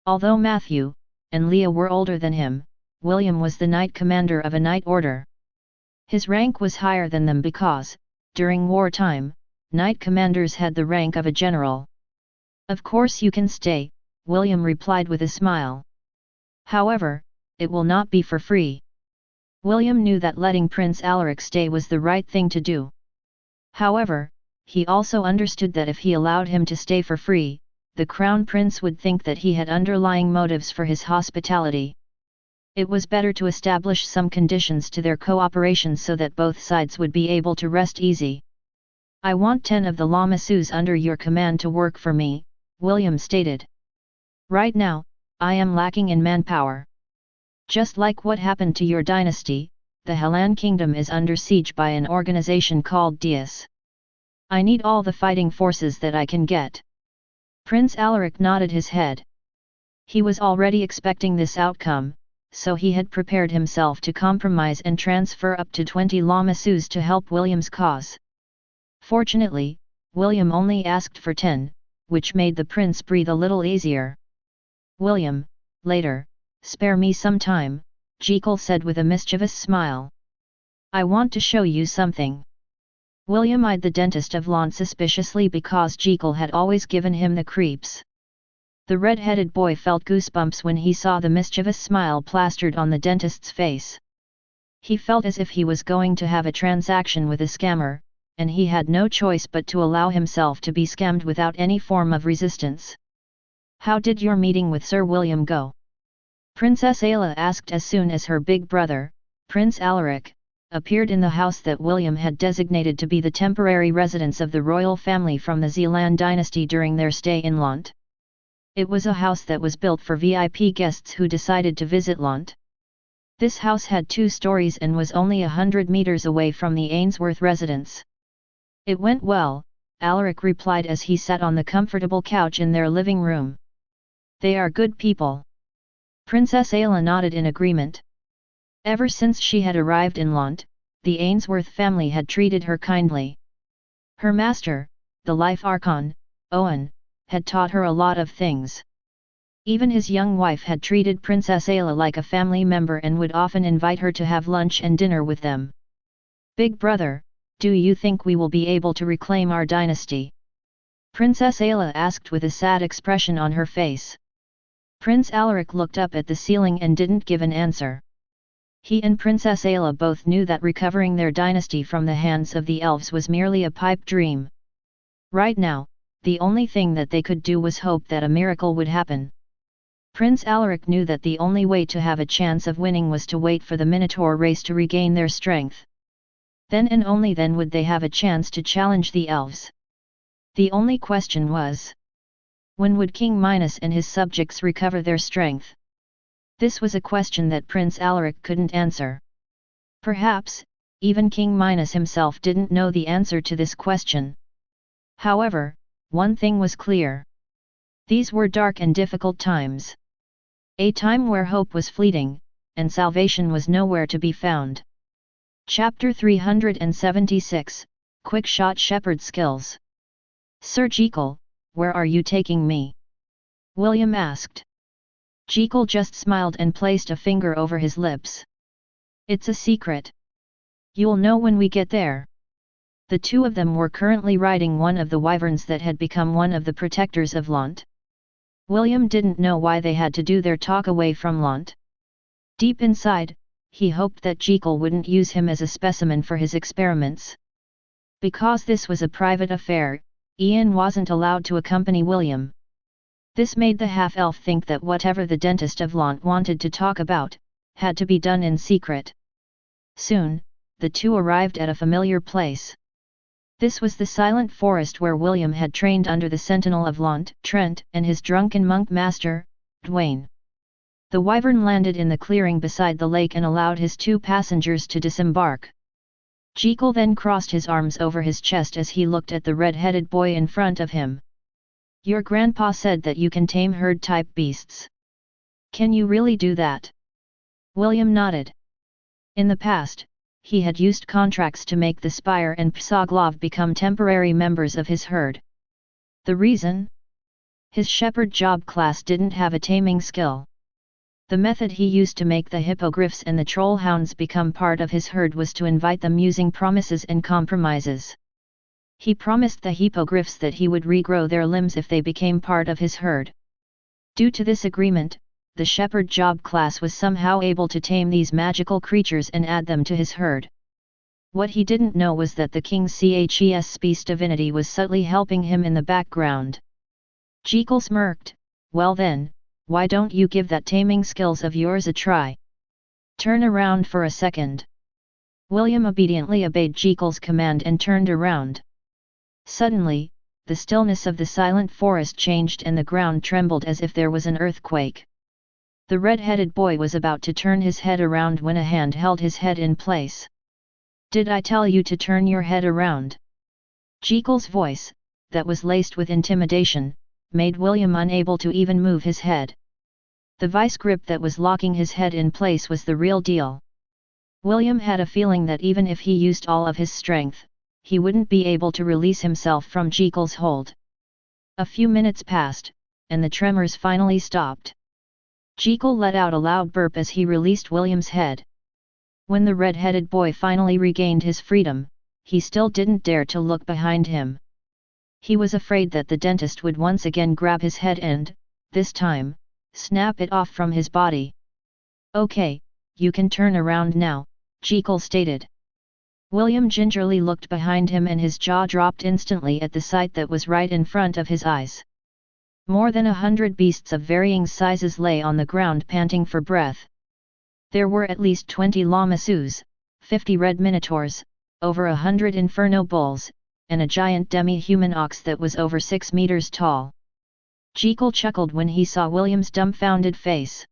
Although Matthew and Leah were older than him, William was the knight commander of a knight order. His rank was higher than them because, during wartime, knight commanders had the rank of a general. Of course you can stay, William replied with a smile. However, it will not be for free. William knew that letting Prince Alaric stay was the right thing to do. However, he also understood that if he allowed him to stay for free, the crown prince would think that he had underlying motives for his hospitality. It was better to establish some conditions to their cooperation so that both sides would be able to rest easy. I want 10 of the Lamasus under your command to work for me, William stated. Right now, I am lacking in manpower. Just like what happened to your dynasty, the Hellan kingdom is under siege by an organization called Deus. I need all the fighting forces that I can get. Prince Alaric nodded his head. He was already expecting this outcome, so he had prepared himself to compromise and transfer up to 20 Lamasus to help William's cause. Fortunately, William only asked for 10, which made the prince breathe a little easier. William, later, spare me some time, Jekyll said with a mischievous smile. I want to show you something. William eyed the dentist of Lont suspiciously because Jekyll had always given him the creeps. The red-headed boy felt goosebumps when he saw the mischievous smile plastered on the dentist's face. He felt as if he was going to have a transaction with a scammer, and he had no choice but to allow himself to be scammed without any form of resistance. How did your meeting with Sir William go? Princess Ayla asked as soon as her big brother, Prince Alaric, appeared in the house that William had designated to be the temporary residence of the royal family from the Zealand dynasty during their stay in Lont. It was a house that was built for VIP guests who decided to visit Lont. This house had 2 stories and was only 100 meters away from the Ainsworth residence. It went well, Alaric replied as he sat on the comfortable couch in their living room. They are good people. Princess Ayla nodded in agreement. Ever since she had arrived in Lant, the Ainsworth family had treated her kindly. Her master, the Life Archon, Owen, had taught her a lot of things. Even his young wife had treated Princess Ayla like a family member and would often invite her to have lunch and dinner with them. Big brother, do you think we will be able to reclaim our dynasty? Princess Ayla asked with a sad expression on her face. Prince Alaric looked up at the ceiling and didn't give an answer. He and Princess Ayla both knew that recovering their dynasty from the hands of the elves was merely a pipe dream. Right now, the only thing that they could do was hope that a miracle would happen. Prince Alaric knew that the only way to have a chance of winning was to wait for the Minotaur race to regain their strength. Then and only then would they have a chance to challenge the elves. The only question was, when would King Minos and his subjects recover their strength? This was a question that Prince Alaric couldn't answer. Perhaps, even King Minos himself didn't know the answer to this question. However, one thing was clear. These were dark and difficult times. A time where hope was fleeting, and salvation was nowhere to be found. Chapter 376, Quick Shot Shepherd Skills. Sir Jekyll, where are you taking me? William asked. Jekyll just smiled and placed a finger over his lips. It's a secret. You'll know when we get there. The two of them were currently riding one of the wyverns that had become one of the protectors of Lant. William didn't know why they had to do their talk away from Lant. Deep inside, he hoped that Jekyll wouldn't use him as a specimen for his experiments. Because this was a private affair, Ian wasn't allowed to accompany William. This made the half-elf think that whatever the dentist of Lant wanted to talk about, had to be done in secret. Soon, the two arrived at a familiar place. This was the silent forest where William had trained under the sentinel of Lant, Trent, and his drunken monk master, Dwayne. The wyvern landed in the clearing beside the lake and allowed his 2 passengers to disembark. Jekyll then crossed his arms over his chest as he looked at the red-headed boy in front of him. Your grandpa said that you can tame herd-type beasts. Can you really do that? William nodded. In the past, he had used contracts to make the Spire and Psoglov become temporary members of his herd. The reason? His shepherd job class didn't have a taming skill. The method he used to make the hippogriffs and the trollhounds become part of his herd was to invite them using promises and compromises. He promised the hippogriffs that he would regrow their limbs if they became part of his herd. Due to this agreement, the shepherd job class was somehow able to tame these magical creatures and add them to his herd. What he didn't know was that the king's Ches Species divinity was subtly helping him in the background. Jekyll smirked. Well then, why don't you give that taming skills of yours a try? Turn around for a second. William obediently obeyed Jekyll's command and turned around. Suddenly, the stillness of the silent forest changed and the ground trembled as if there was an earthquake. The red-headed boy was about to turn his head around when a hand held his head in place. Did I tell you to turn your head around? Jekyll's voice, that was laced with intimidation, made William unable to even move his head. The vice grip that was locking his head in place was the real deal. William had a feeling that even if he used all of his strength, he wouldn't be able to release himself from Jekyll's hold. A few minutes passed, and the tremors finally stopped. Jekyll let out a loud burp as he released William's head. When the red-headed boy finally regained his freedom, he still didn't dare to look behind him. He was afraid that the dentist would once again grab his head and, this time, snap it off from his body. Okay, you can turn around now, Jekyll stated. William gingerly looked behind him and his jaw dropped instantly at the sight that was right in front of his eyes. More than 100 beasts of varying sizes lay on the ground panting for breath. There were at least 20 lamasus, 50 red minotaurs, over 100 inferno bulls, and a giant demi-human ox that was over 6 meters tall. Jekyll chuckled when he saw William's dumbfounded face.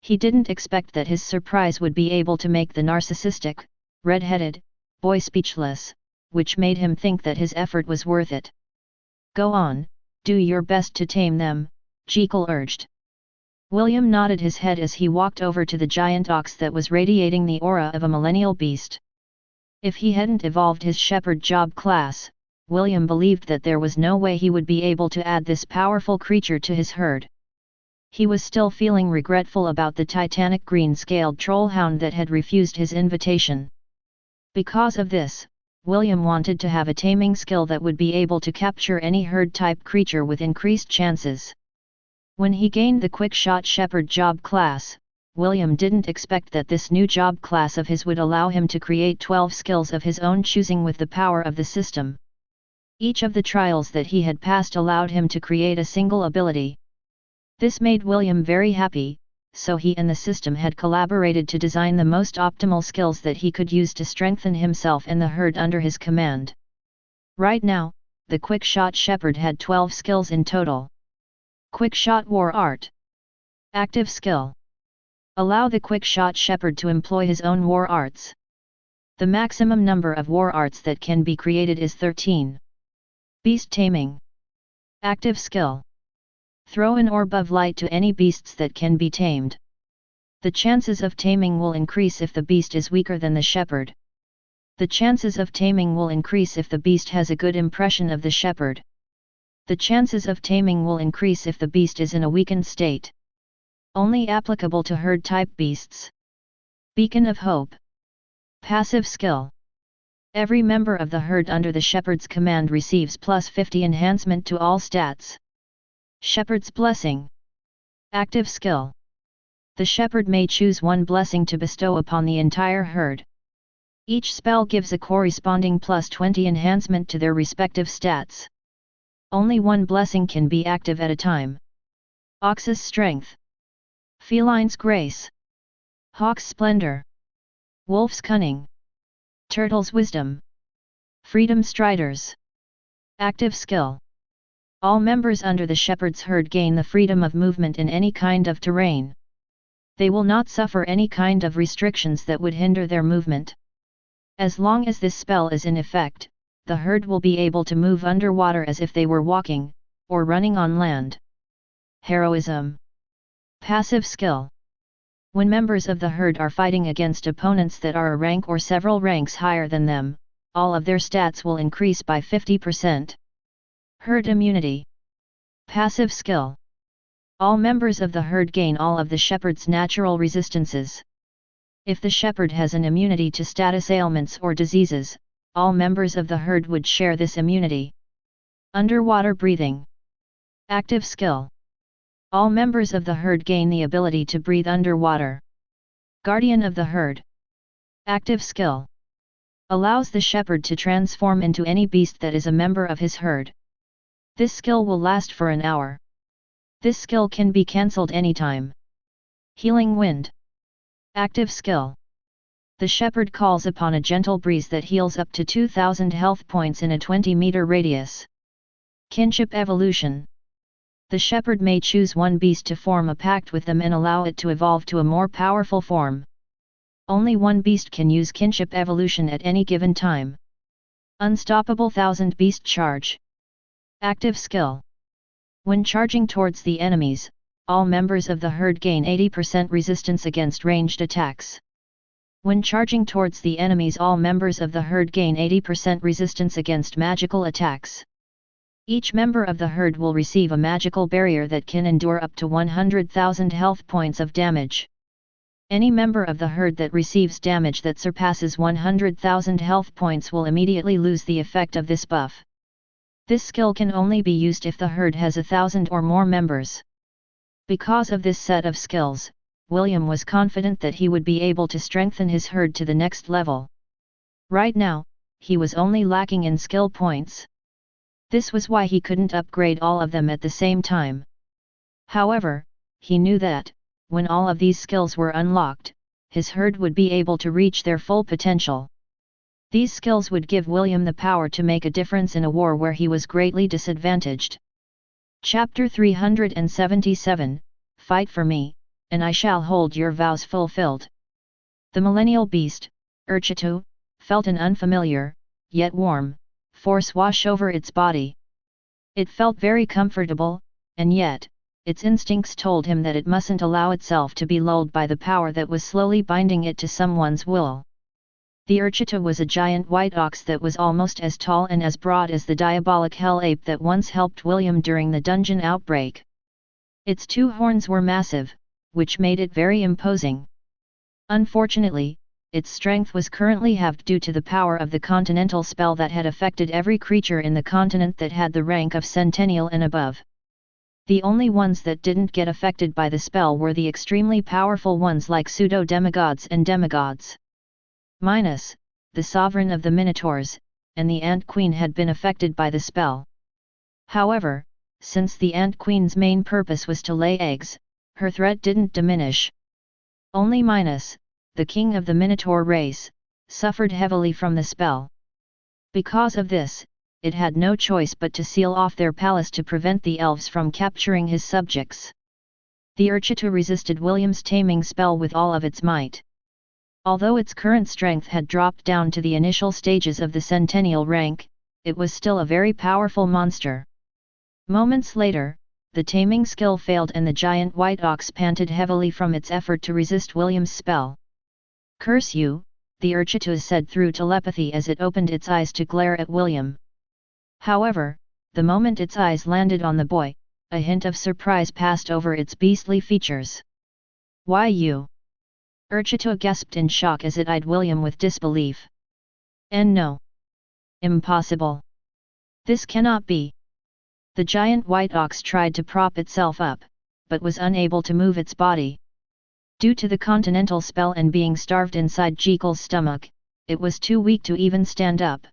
He didn't expect that his surprise would be able to make the narcissistic, red-headed, boy speechless, which made him think that his effort was worth it. "Go on, do your best to tame them," Jekyll urged. William nodded his head as he walked over to the giant ox that was radiating the aura of a millennial beast. If he hadn't evolved his shepherd job class, William believed that there was no way he would be able to add this powerful creature to his herd. He was still feeling regretful about the titanic green-scaled trollhound that had refused his invitation. Because of this, William wanted to have a taming skill that would be able to capture any herd-type creature with increased chances. When he gained the quick-shot shepherd job class, William didn't expect that this new job class of his would allow him to create 12 skills of his own choosing with the power of the system. Each of the trials that he had passed allowed him to create a single ability. This made William very happy, so he and the system had collaborated to design the most optimal skills that he could use to strengthen himself and the herd under his command. Right now, the quick-shot shepherd had 12 skills in total. Quick-shot war art. Active skill. Allow the quick-shot shepherd to employ his own war arts. The maximum number of war arts that can be created is 13. Beast taming. Active skill. Throw an orb of light to any beasts that can be tamed. The chances of taming will increase if the beast is weaker than the shepherd. The chances of taming will increase if the beast has a good impression of the shepherd. The chances of taming will increase if the beast is in a weakened state. Only applicable to herd-type beasts. Beacon of Hope. Passive skill. Every member of the herd under the shepherd's command receives plus 50 enhancement to all stats. Shepherd's Blessing. Active skill. The shepherd may choose one blessing to bestow upon the entire herd. Each spell gives a corresponding plus 20 enhancement to their respective stats. Only one blessing can be active at a time. Ox's Strength. Feline's Grace. Hawk's Splendor. Wolf's Cunning. Turtle's Wisdom. Freedom Striders. Active skill. All members under the shepherd's herd gain the freedom of movement in any kind of terrain. They will not suffer any kind of restrictions that would hinder their movement. As long as this spell is in effect, the herd will be able to move underwater as if they were walking, or running on land. Heroism. Passive skill. When members of the herd are fighting against opponents that are a rank or several ranks higher than them, all of their stats will increase by 50%. Herd Immunity. Passive skill. All members of the herd gain all of the shepherd's natural resistances. If the shepherd has an immunity to status ailments or diseases, all members of the herd would share this immunity. Underwater breathing. Active skill. All members of the herd gain the ability to breathe underwater. Guardian of the herd. Active skill. Allows the shepherd to transform into any beast that is a member of his herd. This skill will last for an hour. This skill can be cancelled anytime. Healing Wind. Active skill. The shepherd calls upon a gentle breeze that heals up to 2,000 health points in a 20-meter radius. Kinship Evolution. The shepherd may choose one beast to form a pact with them and allow it to evolve to a more powerful form. Only one beast can use kinship evolution at any given time. Unstoppable 1000 Beast Charge. Active skill. When charging towards the enemies, all members of the herd gain 80% resistance against ranged attacks. When charging towards the enemies, all members of the herd gain 80% resistance against magical attacks. Each member of the herd will receive a magical barrier that can endure up to 100,000 health points of damage. Any member of the herd that receives damage that surpasses 100,000 health points will immediately lose the effect of this buff. This skill can only be used if the herd has 1,000 or more members. Because of this set of skills, William was confident that he would be able to strengthen his herd to the next level. Right now, he was only lacking in skill points. This was why he couldn't upgrade all of them at the same time. However, he knew that, when all of these skills were unlocked, his herd would be able to reach their full potential. These skills would give William the power to make a difference in a war where he was greatly disadvantaged. Chapter 377, Fight for Me, and I shall hold your vows fulfilled. The millennial beast, Urchitu, felt an unfamiliar, yet warm, force wash over its body. It felt very comfortable, and yet, its instincts told him that it mustn't allow itself to be lulled by the power that was slowly binding it to someone's will. The Urchita was a giant white ox that was almost as tall and as broad as the diabolic hell ape that once helped William during the dungeon outbreak. Its two horns were massive, which made it very imposing. Unfortunately, its strength was currently halved due to the power of the continental spell that had affected every creature in the continent that had the rank of centennial and above. The only ones that didn't get affected by the spell were the extremely powerful ones like pseudo-demigods and demigods. Minos, the sovereign of the Minotaurs, and the Ant Queen had been affected by the spell. However, since the Ant Queen's main purpose was to lay eggs, her threat didn't diminish. Only Minos, the king of the Minotaur race, suffered heavily from the spell. Because of this, it had no choice but to seal off their palace to prevent the elves from capturing his subjects. The Urchita resisted William's taming spell with all of its might. Although its current strength had dropped down to the initial stages of the centennial rank, it was still a very powerful monster. Moments later, the taming skill failed and the giant white ox panted heavily from its effort to resist William's spell. "Curse you," the Urchita said through telepathy as it opened its eyes to glare at William. However, the moment its eyes landed on the boy, a hint of surprise passed over its beastly features. "Why you?" Urchita gasped in shock as it eyed William with disbelief. "And no. Impossible. This cannot be." The giant white ox tried to prop itself up, but was unable to move its body. Due to the continental spell and being starved inside Jekyll's stomach, it was too weak to even stand up.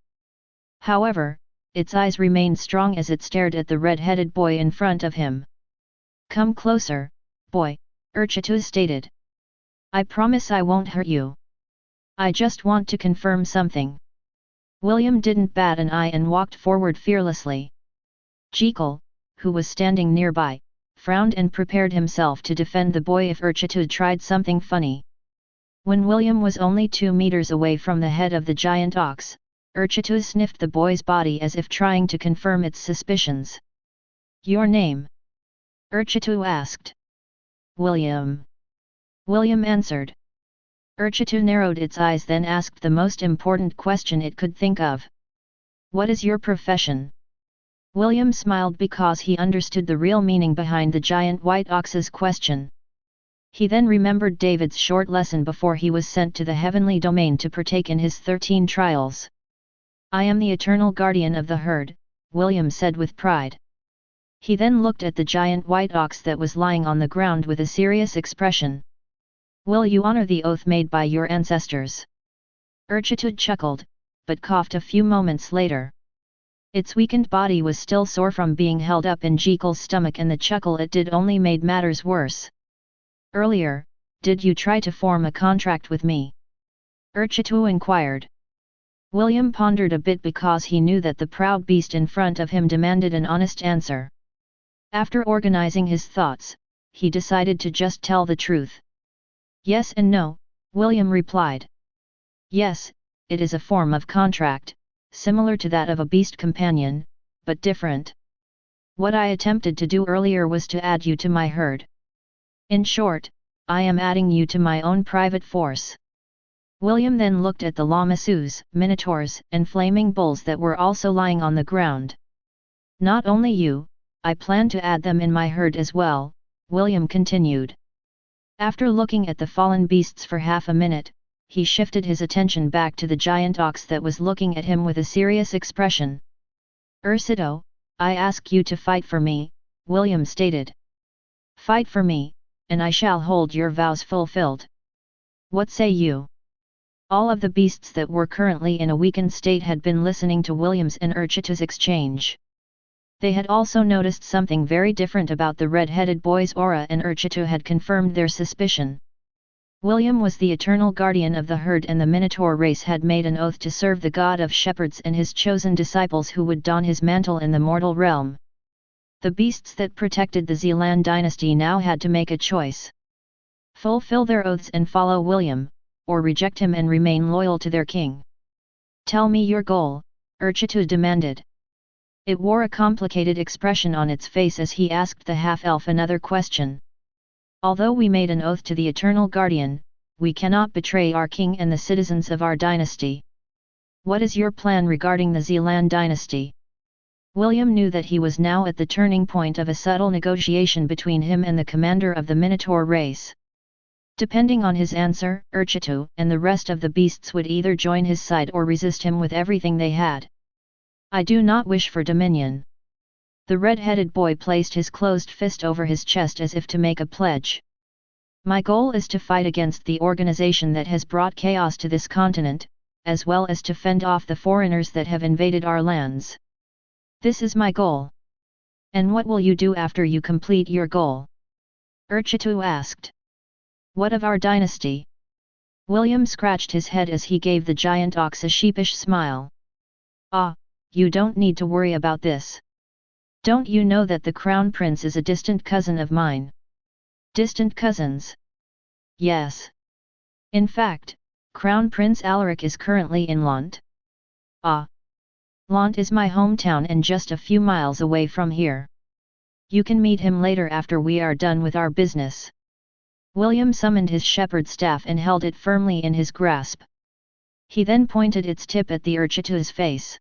However, its eyes remained strong as it stared at the red-headed boy in front of him. "Come closer, boy," Urchita stated. "I promise I won't hurt you. I just want to confirm something." William didn't bat an eye and walked forward fearlessly. Jekyll, who was standing nearby, frowned and prepared himself to defend the boy if Urchita tried something funny. When William was only 2 meters away from the head of the giant ox, Urchita sniffed the boy's body as if trying to confirm its suspicions. "Your name?" Urchita asked. "William." William answered. Urchita narrowed its eyes then asked the most important question it could think of. "What is your profession?" William smiled because he understood the real meaning behind the giant white ox's question. He then remembered David's short lesson before he was sent to the heavenly domain to partake in his 13 trials. "I am the eternal guardian of the herd," William said with pride. He then looked at the giant white ox that was lying on the ground with a serious expression. "Will you honor the oath made by your ancestors?" Urchita chuckled, but coughed a few moments later. Its weakened body was still sore from being held up in Jekyll's stomach and the chuckle it did only made matters worse. "Earlier, did you try to form a contract with me?" Urchita inquired. William pondered a bit because he knew that the proud beast in front of him demanded an honest answer. After organizing his thoughts, he decided to just tell the truth. "Yes and no," William replied. "Yes, it is a form of contract, similar to that of a beast companion, but different. What I attempted to do earlier was to add you to my herd. In short, I am adding you to my own private force." William then looked at the lamasus, minotaurs, and flaming bulls that were also lying on the ground. "Not only you, I plan to add them in my herd as well," William continued. After looking at the fallen beasts for half a minute, he shifted his attention back to the giant ox that was looking at him with a serious expression. "Urchita, I ask you to fight for me," William stated. "Fight for me, and I shall hold your vows fulfilled. What say you?" All of the beasts that were currently in a weakened state had been listening to William's and Urchita's exchange. They had also noticed something very different about the red-headed boy's aura and Urchita had confirmed their suspicion. William was the eternal guardian of the herd and the Minotaur race had made an oath to serve the god of shepherds and his chosen disciples who would don his mantle in the mortal realm. The beasts that protected the Zealand dynasty now had to make a choice. fulfill their oaths and follow William, or reject him and remain loyal to their king. Tell me your goal, Urchitu demanded. It wore a complicated expression on its face as he asked the half-elf another question. Although we made an oath to the Eternal Guardian, we cannot betray our king and the citizens of our dynasty. What is your plan regarding the Zealand dynasty? William knew that he was now at the turning point of a subtle negotiation between him and the commander of the Minotaur race. Depending on his answer, Urchitu and the rest of the beasts would either join his side or resist him with everything they had. I do not wish for dominion. The red-headed boy placed his closed fist over his chest as if to make a pledge. My goal is to fight against the organization that has brought chaos to this continent, as well as to fend off the foreigners that have invaded our lands. This is my goal. And what will you do after you complete your goal? Urchitu asked. What of our dynasty? William scratched his head as he gave the giant ox a sheepish smile. Ah, you don't need to worry about this. Don't you know that the crown prince is a distant cousin of mine? Distant cousins? Yes. In fact, Crown Prince Alaric is currently in Lant. Ah. Lant is my hometown and just a few miles away from here. You can meet him later after we are done with our business. William summoned his shepherd's staff and held it firmly in his grasp. He then pointed its tip at the Urchitu's face.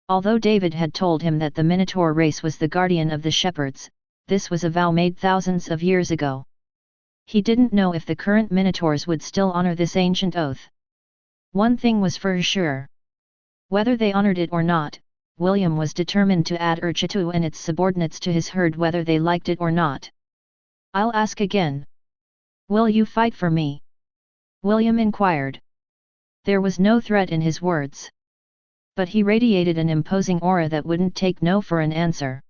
Although David had told him that the Minotaur race was the guardian of the shepherds, this was a vow made thousands of years ago. He didn't know if the current Minotaurs would still honor this ancient oath. One thing was for sure. Whether they honored it or not, William was determined to add Urchitu and its subordinates to his herd whether they liked it or not. I'll ask again. Will you fight for me? William inquired. There was no threat in his words. But he radiated an imposing aura that wouldn't take no for an answer.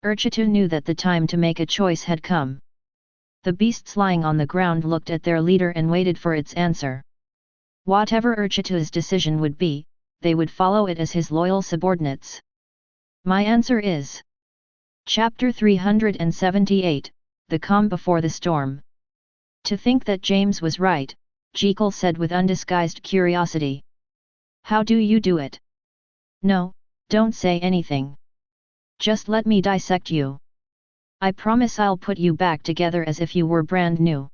Urchitu knew that the time to make a choice had come. The beasts lying on the ground looked at their leader and waited for its answer. Whatever Urchitu's decision would be, they would follow it as his loyal subordinates. My answer is... Chapter 378, The Calm Before the Storm. To think that James was right, Jekyll said with undisguised curiosity. How do you do it? No, don't say anything. Just let me dissect you. I promise I'll put you back together as if you were brand new.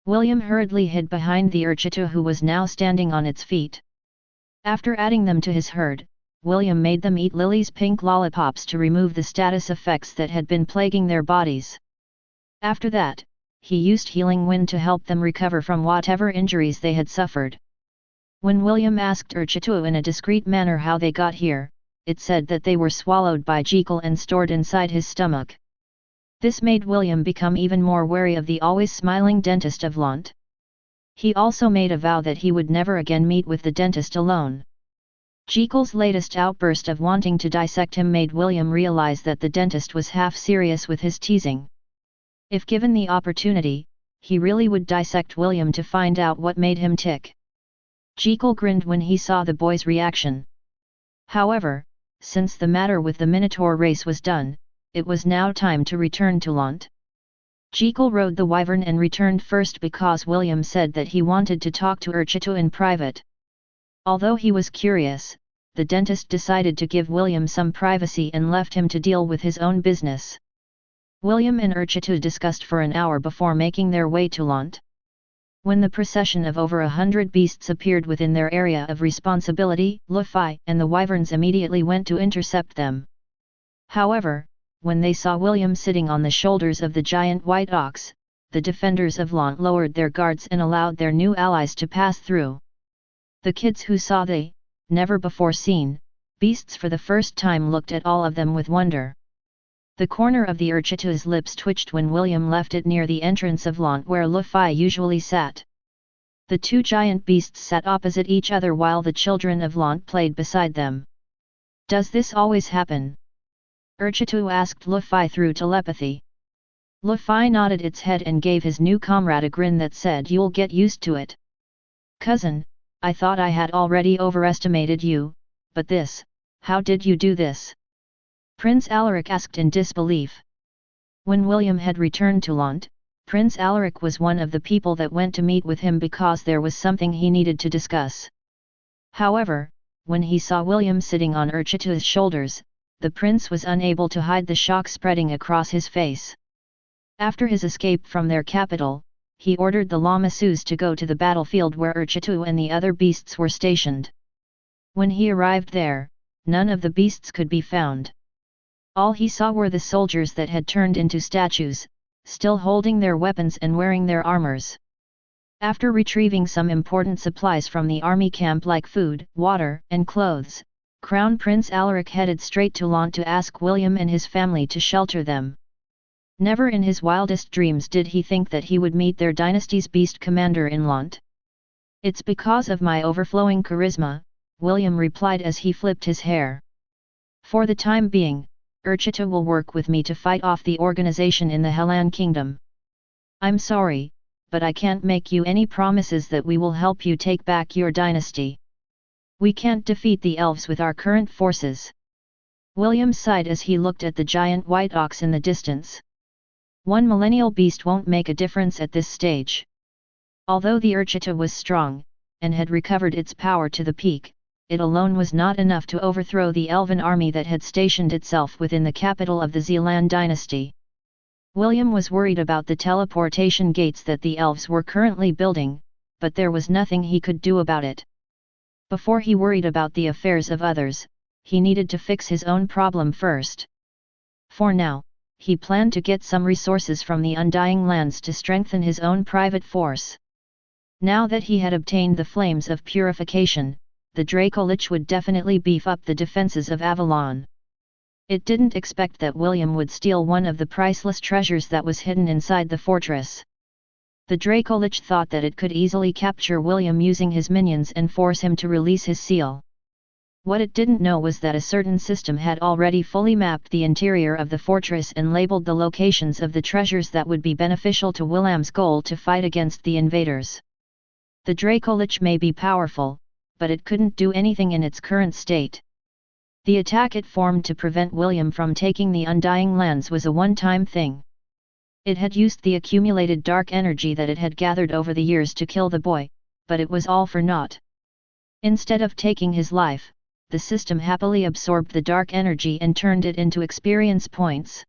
William hurriedly hid behind the Urchitu who was now standing on its feet. After adding them to his herd, William made them eat Lily's pink lollipops to remove the status effects that had been plaguing their bodies. After that, he used healing wind to help them recover from whatever injuries they had suffered. When William asked Urchitu in a discreet manner how they got here, it said that they were swallowed by Jekyll and stored inside his stomach. This made William become even more wary of the always smiling dentist of Lant. He also made a vow that he would never again meet with the dentist alone. Jekyll's latest outburst of wanting to dissect him made William realize that the dentist was half serious with his teasing. If given the opportunity, he really would dissect William to find out what made him tick. Jekyll grinned when he saw the boy's reaction. However, since the matter with the Minotaur race was done, it was now time to return to Lant. Jekyll rode the wyvern and returned first because William said that he wanted to talk to Urchitu in private. Although he was curious, the dentist decided to give William some privacy and left him to deal with his own business. William and Urchitu discussed for an hour before making their way to Lant. When the procession of over 100 beasts appeared within their area of responsibility, Luffy and the wyverns immediately went to intercept them. However, when they saw William sitting on the shoulders of the giant white ox, the defenders of Lant lowered their guards and allowed their new allies to pass through. The kids who saw the, never-before-seen, beasts for the first time looked at all of them with wonder. The corner of the Urchitu's lips twitched when William left it near the entrance of Lant where Luffy usually sat. The two giant beasts sat opposite each other while the children of Lant played beside them. Does this always happen? Urchitu asked Luffy through telepathy. Luffy nodded its head and gave his new comrade a grin that said, "You'll get used to it. Cousin, I thought I had already overestimated you, but this, how did you do this?" Prince Alaric asked in disbelief. When William had returned to Lant, Prince Alaric was one of the people that went to meet with him because there was something he needed to discuss. However, when he saw William sitting on Urchitu's shoulders, the prince was unable to hide the shock spreading across his face. After his escape from their capital, he ordered the lamassus to go to the battlefield where Urchitu and the other beasts were stationed. When he arrived there, none of the beasts could be found. All he saw were the soldiers that had turned into statues, still holding their weapons and wearing their armors. After retrieving some important supplies from the army camp like food, water, and clothes, Crown Prince Alaric headed straight to Lont to ask William and his family to shelter them. Never in his wildest dreams did he think that he would meet their dynasty's beast commander in Lont. "It's because of my overflowing charisma," William replied as he flipped his hair. "For the time being, Urchita will work with me to fight off the organization in the Hellan kingdom. I'm sorry, but I can't make you any promises that we will help you take back your dynasty. We can't defeat the elves with our current forces." William sighed as he looked at the giant white ox in the distance. One millennial beast won't make a difference at this stage. Although the Urchita was strong, and had recovered its power to the peak, it alone was not enough to overthrow the elven army that had stationed itself within the capital of the Zealand dynasty. William was worried about the teleportation gates that the elves were currently building, but there was nothing he could do about it. Before he worried about the affairs of others, he needed to fix his own problem first. For now, he planned to get some resources from the Undying Lands to strengthen his own private force. Now that he had obtained the flames of purification, the Dracolich would definitely beef up the defenses of Avalon. It didn't expect that William would steal one of the priceless treasures that was hidden inside the fortress. The Dracolich thought that it could easily capture William using his minions and force him to release his seal. What it didn't know was that a certain system had already fully mapped the interior of the fortress and labeled the locations of the treasures that would be beneficial to William's goal to fight against the invaders. The Dracolich may be powerful, but it couldn't do anything in its current state. The attack it formed to prevent William from taking the Undying Lands was a one-time thing. It had used the accumulated dark energy that it had gathered over the years to kill the boy, but it was all for naught. Instead of taking his life, the system happily absorbed the dark energy and turned it into experience points.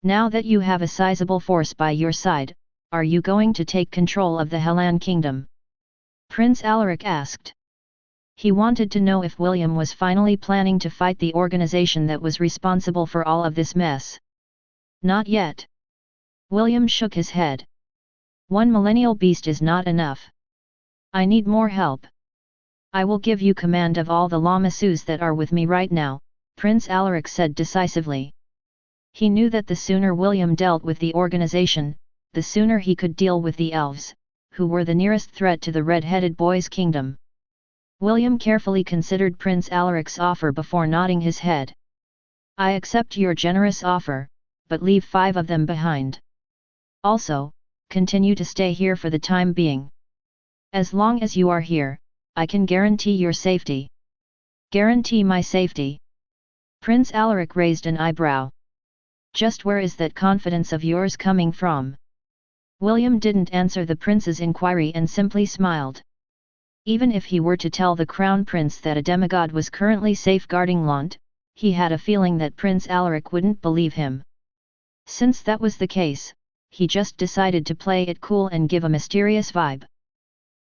"Now that you have a sizable force by your side, are you going to take control of the Hellan kingdom?" Prince Alaric asked. He wanted to know if William was finally planning to fight the organization that was responsible for all of this mess. "Not yet." William shook his head. "One millennial beast is not enough. I need more help. I will give you command of all the lamassus that are with me right now," Prince Alaric said decisively. He knew that the sooner William dealt with the organization, the sooner he could deal with the elves, who were the nearest threat to the red-headed boy's kingdom. William carefully considered Prince Alaric's offer before nodding his head. "I accept your generous offer, but leave 5 of them behind. Also, continue to stay here for the time being. As long as you are here, I can guarantee your safety." "Guarantee my safety?" Prince Alaric raised an eyebrow. "Just where is that confidence of yours coming from?" William didn't answer the prince's inquiry and simply smiled. Even if he were to tell the crown prince that a demigod was currently safeguarding Lont, he had a feeling that Prince Alaric wouldn't believe him. Since that was the case, he just decided to play it cool and give a mysterious vibe.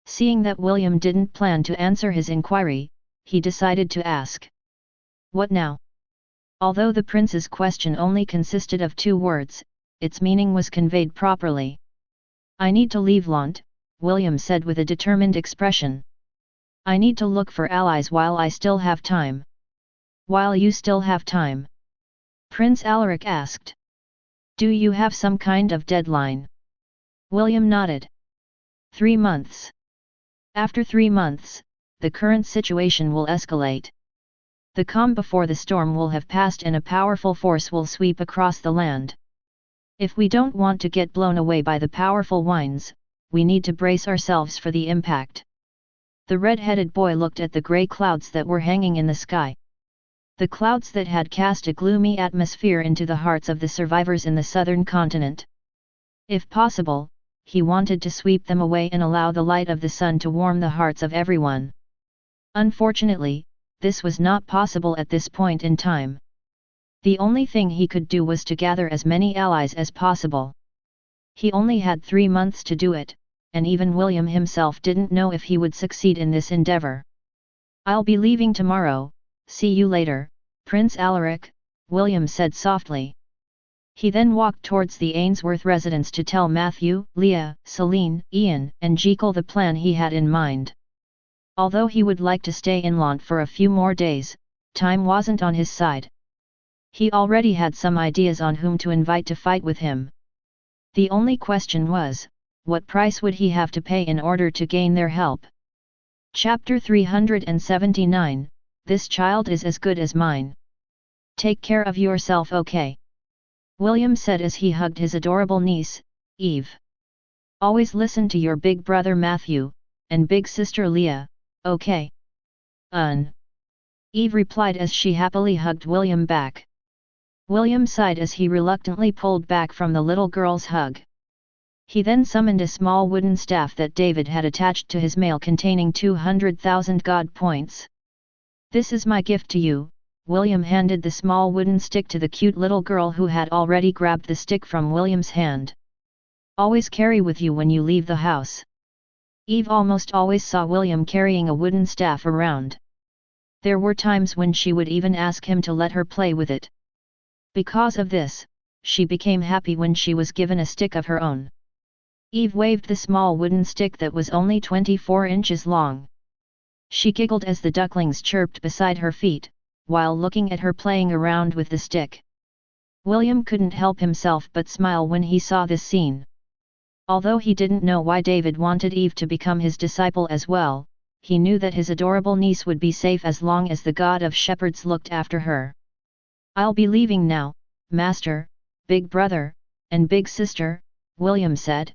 Seeing that William didn't plan to answer his inquiry, he decided to ask. "What now?" Although the prince's question only consisted of 2 words, its meaning was conveyed properly. "I need to leave Lont," William said with a determined expression. "I need to look for allies while I still have time." "While you still have time?" Prince Alaric asked. "Do you have some kind of deadline?" William nodded. 3 months. After 3 months, the current situation will escalate. The calm before the storm will have passed and a powerful force will sweep across the land. If we don't want to get blown away by the powerful winds, we need to brace ourselves for the impact." The red-headed boy looked at the grey clouds that were hanging in the sky. The clouds that had cast a gloomy atmosphere into the hearts of the survivors in the southern continent. If possible, he wanted to sweep them away and allow the light of the sun to warm the hearts of everyone. Unfortunately, this was not possible at this point in time. The only thing he could do was to gather as many allies as possible. He only had 3 months to do it, and even William himself didn't know if he would succeed in this endeavor. "I'll be leaving tomorrow, see you later, Prince Alaric," William said softly. He then walked towards the Ainsworth residence to tell Matthew, Leah, Celine, Ian, and Jekyll the plan he had in mind. Although he would like to stay in Lont for a few more days, time wasn't on his side. He already had some ideas on whom to invite to fight with him. The only question was, what price would he have to pay in order to gain their help? Chapter 379, This child is as good as mine. Take care of yourself, okay? William said as he hugged his adorable niece, Eve. Always listen to your big brother Matthew, and big sister Leah, okay? Eve replied as she happily hugged William back. William sighed as he reluctantly pulled back from the little girl's hug. He then summoned a small wooden staff that David had attached to his mail containing 200,000 God points. "This is my gift to you," William handed the small wooden stick to the cute little girl who had already grabbed the stick from William's hand. "Always carry with you when you leave the house." Eve almost always saw William carrying a wooden staff around. There were times when she would even ask him to let her play with it. Because of this, she became happy when she was given a stick of her own. Eve waved the small wooden stick that was only 24 inches long. She giggled as the ducklings chirped beside her feet, while looking at her playing around with the stick. William couldn't help himself but smile when he saw this scene. Although he didn't know why David wanted Eve to become his disciple as well, he knew that his adorable niece would be safe as long as the God of Shepherds looked after her. "I'll be leaving now, Master, Big Brother, and Big Sister," William said.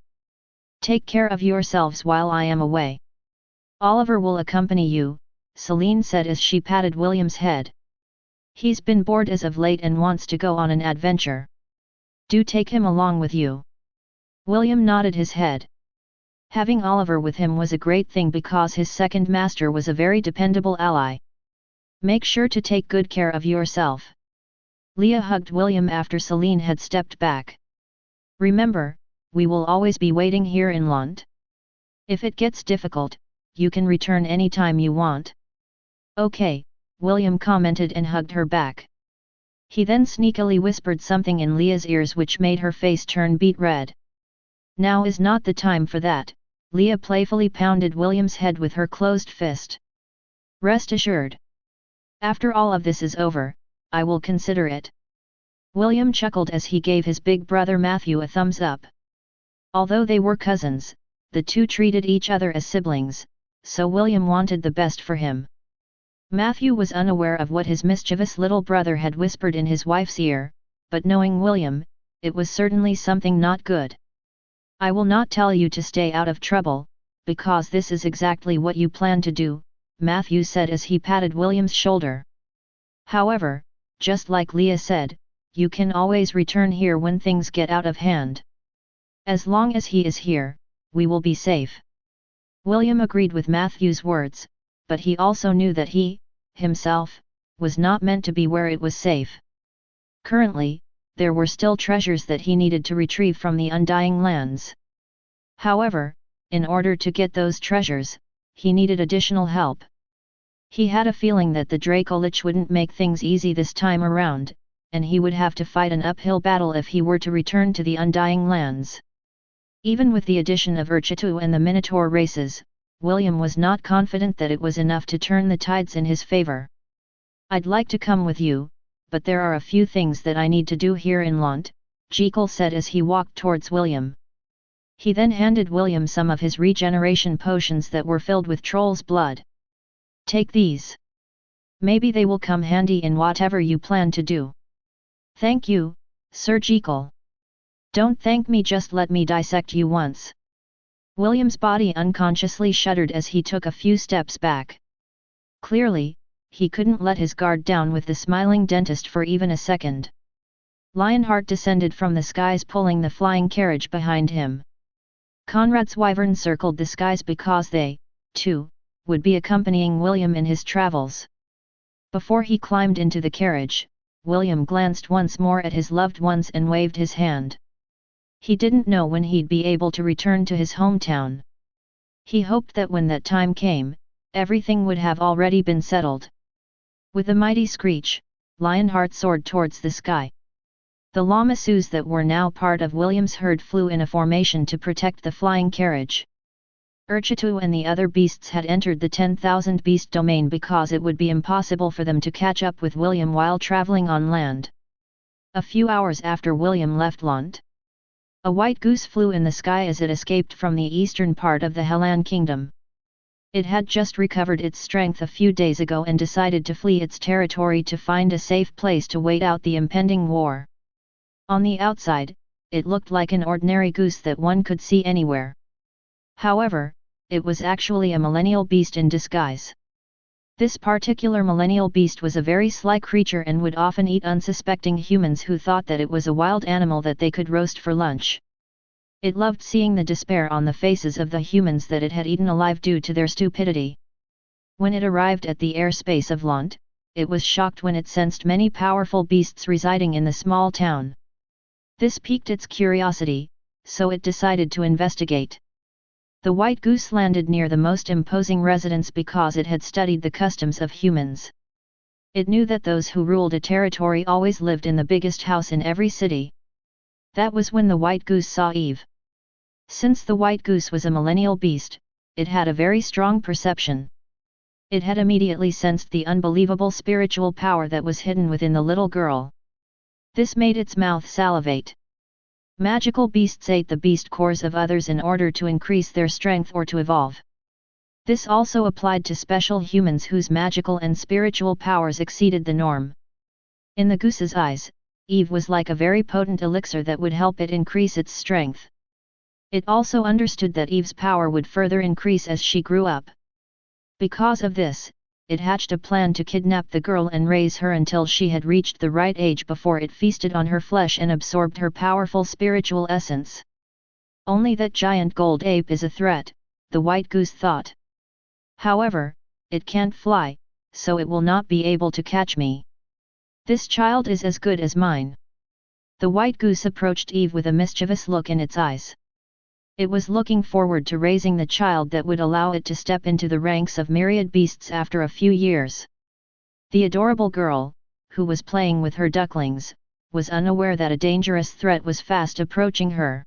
"Take care of yourselves while I am away." "Oliver will accompany you," Celine said as she patted William's head. "He's been bored as of late and wants to go on an adventure. Do take him along with you." William nodded his head. Having Oliver with him was a great thing because his second master was a very dependable ally. "Make sure to take good care of yourself." Leah hugged William after Celine had stepped back. "Remember, we will always be waiting here in Lont. If it gets difficult, you can return anytime you want." "Okay," William commented and hugged her back. He then sneakily whispered something in Leah's ears which made her face turn beet red. "Now is not the time for that," Leah playfully pounded William's head with her closed fist. "Rest assured. After all of this is over, I will consider it." William chuckled as he gave his big brother Matthew a thumbs up. Although they were cousins, the two treated each other as siblings, so William wanted the best for him. Matthew was unaware of what his mischievous little brother had whispered in his wife's ear, but knowing William, it was certainly something not good. "I will not tell you to stay out of trouble, because this is exactly what you plan to do," Matthew said as he patted William's shoulder. "However, just like Leah said, you can always return here when things get out of hand. As long as he is here, we will be safe." William agreed with Matthew's words, but he also knew that he, himself, was not meant to be where it was safe. Currently, there were still treasures that he needed to retrieve from the Undying Lands. However, in order to get those treasures, he needed additional help. He had a feeling that the Dracolich wouldn't make things easy this time around, and he would have to fight an uphill battle if he were to return to the Undying Lands. Even with the addition of Urchitu and the Minotaur races, William was not confident that it was enough to turn the tides in his favor. "I'd like to come with you, but there are a few things that I need to do here in Lont," Jekyll said as he walked towards William. He then handed William some of his regeneration potions that were filled with troll's blood. "Take these. Maybe they will come handy in whatever you plan to do." "Thank you, Sir Jekyll. Don't thank me, just let me dissect you once." William's body unconsciously shuddered as he took a few steps back. Clearly, he couldn't let his guard down with the smiling dentist for even a second. Lionheart descended from the skies pulling the flying carriage behind him. Conrad's wyvern circled the skies because they, too, would be accompanying William in his travels. Before he climbed into the carriage, William glanced once more at his loved ones and waved his hand. He didn't know when he'd be able to return to his hometown. He hoped that when that time came, everything would have already been settled. With a mighty screech, Lionheart soared towards the sky. The llamasus that were now part of William's herd flew in a formation to protect the flying carriage. Urchitu and the other beasts had entered the 10,000 beast domain because it would be impossible for them to catch up with William while traveling on land. A few hours after William left Lant, a white goose flew in the sky as it escaped from the eastern part of the Hellan kingdom. It had just recovered its strength a few days ago and decided to flee its territory to find a safe place to wait out the impending war. On the outside, it looked like an ordinary goose that one could see anywhere. However, it was actually a millennial beast in disguise. This particular millennial beast was a very sly creature and would often eat unsuspecting humans who thought that it was a wild animal that they could roast for lunch. It loved seeing the despair on the faces of the humans that it had eaten alive due to their stupidity. When it arrived at the airspace of Lant, it was shocked when it sensed many powerful beasts residing in the small town. This piqued its curiosity, so it decided to investigate. The white goose landed near the most imposing residence because it had studied the customs of humans. It knew that those who ruled a territory always lived in the biggest house in every city. That was when the white goose saw Eve. Since the white goose was a millennial beast, it had a very strong perception. It had immediately sensed the unbelievable spiritual power that was hidden within the little girl. This made its mouth salivate. Magical beasts ate the beast cores of others in order to increase their strength or to evolve. This also applied to special humans whose magical and spiritual powers exceeded the norm. In the goose's eyes, Eve was like a very potent elixir that would help it increase its strength. It also understood that Eve's power would further increase as she grew up. Because of this, it hatched a plan to kidnap the girl and raise her until she had reached the right age before it feasted on her flesh and absorbed her powerful spiritual essence. Only that giant gold ape is a threat, the white goose thought. However, it can't fly, so it will not be able to catch me. This child is as good as mine. The white goose approached Eve with a mischievous look in its eyes. It was looking forward to raising the child that would allow it to step into the ranks of myriad beasts after a few years. The adorable girl, who was playing with her ducklings, was unaware that a dangerous threat was fast approaching her.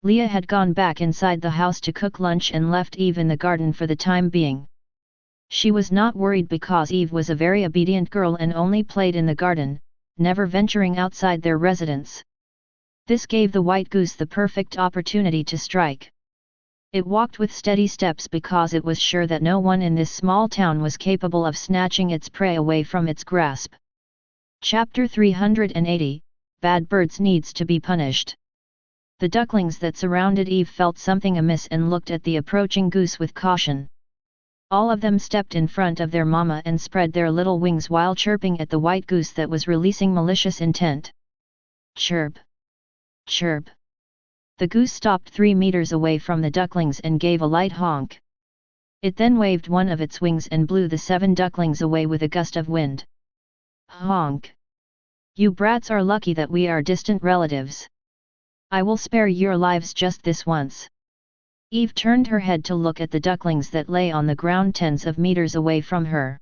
Leah had gone back inside the house to cook lunch and left Eve in the garden for the time being. She was not worried because Eve was a very obedient girl and only played in the garden, never venturing outside their residence. This gave the white goose the perfect opportunity to strike. It walked with steady steps because it was sure that no one in this small town was capable of snatching its prey away from its grasp. Chapter 380, Bad Birds Needs to be Punished. The ducklings that surrounded Eve felt something amiss and looked at the approaching goose with caution. All of them stepped in front of their mama and spread their little wings while chirping at the white goose that was releasing malicious intent. Chirp! Chirp! The goose stopped 3 meters away from the ducklings and gave a light honk. It then waved one of its wings and blew the 7 ducklings away with a gust of wind. Honk! You brats are lucky that we are distant relatives. I will spare your lives just this once. Eve turned her head to look at the ducklings that lay on the ground tens of meters away from her.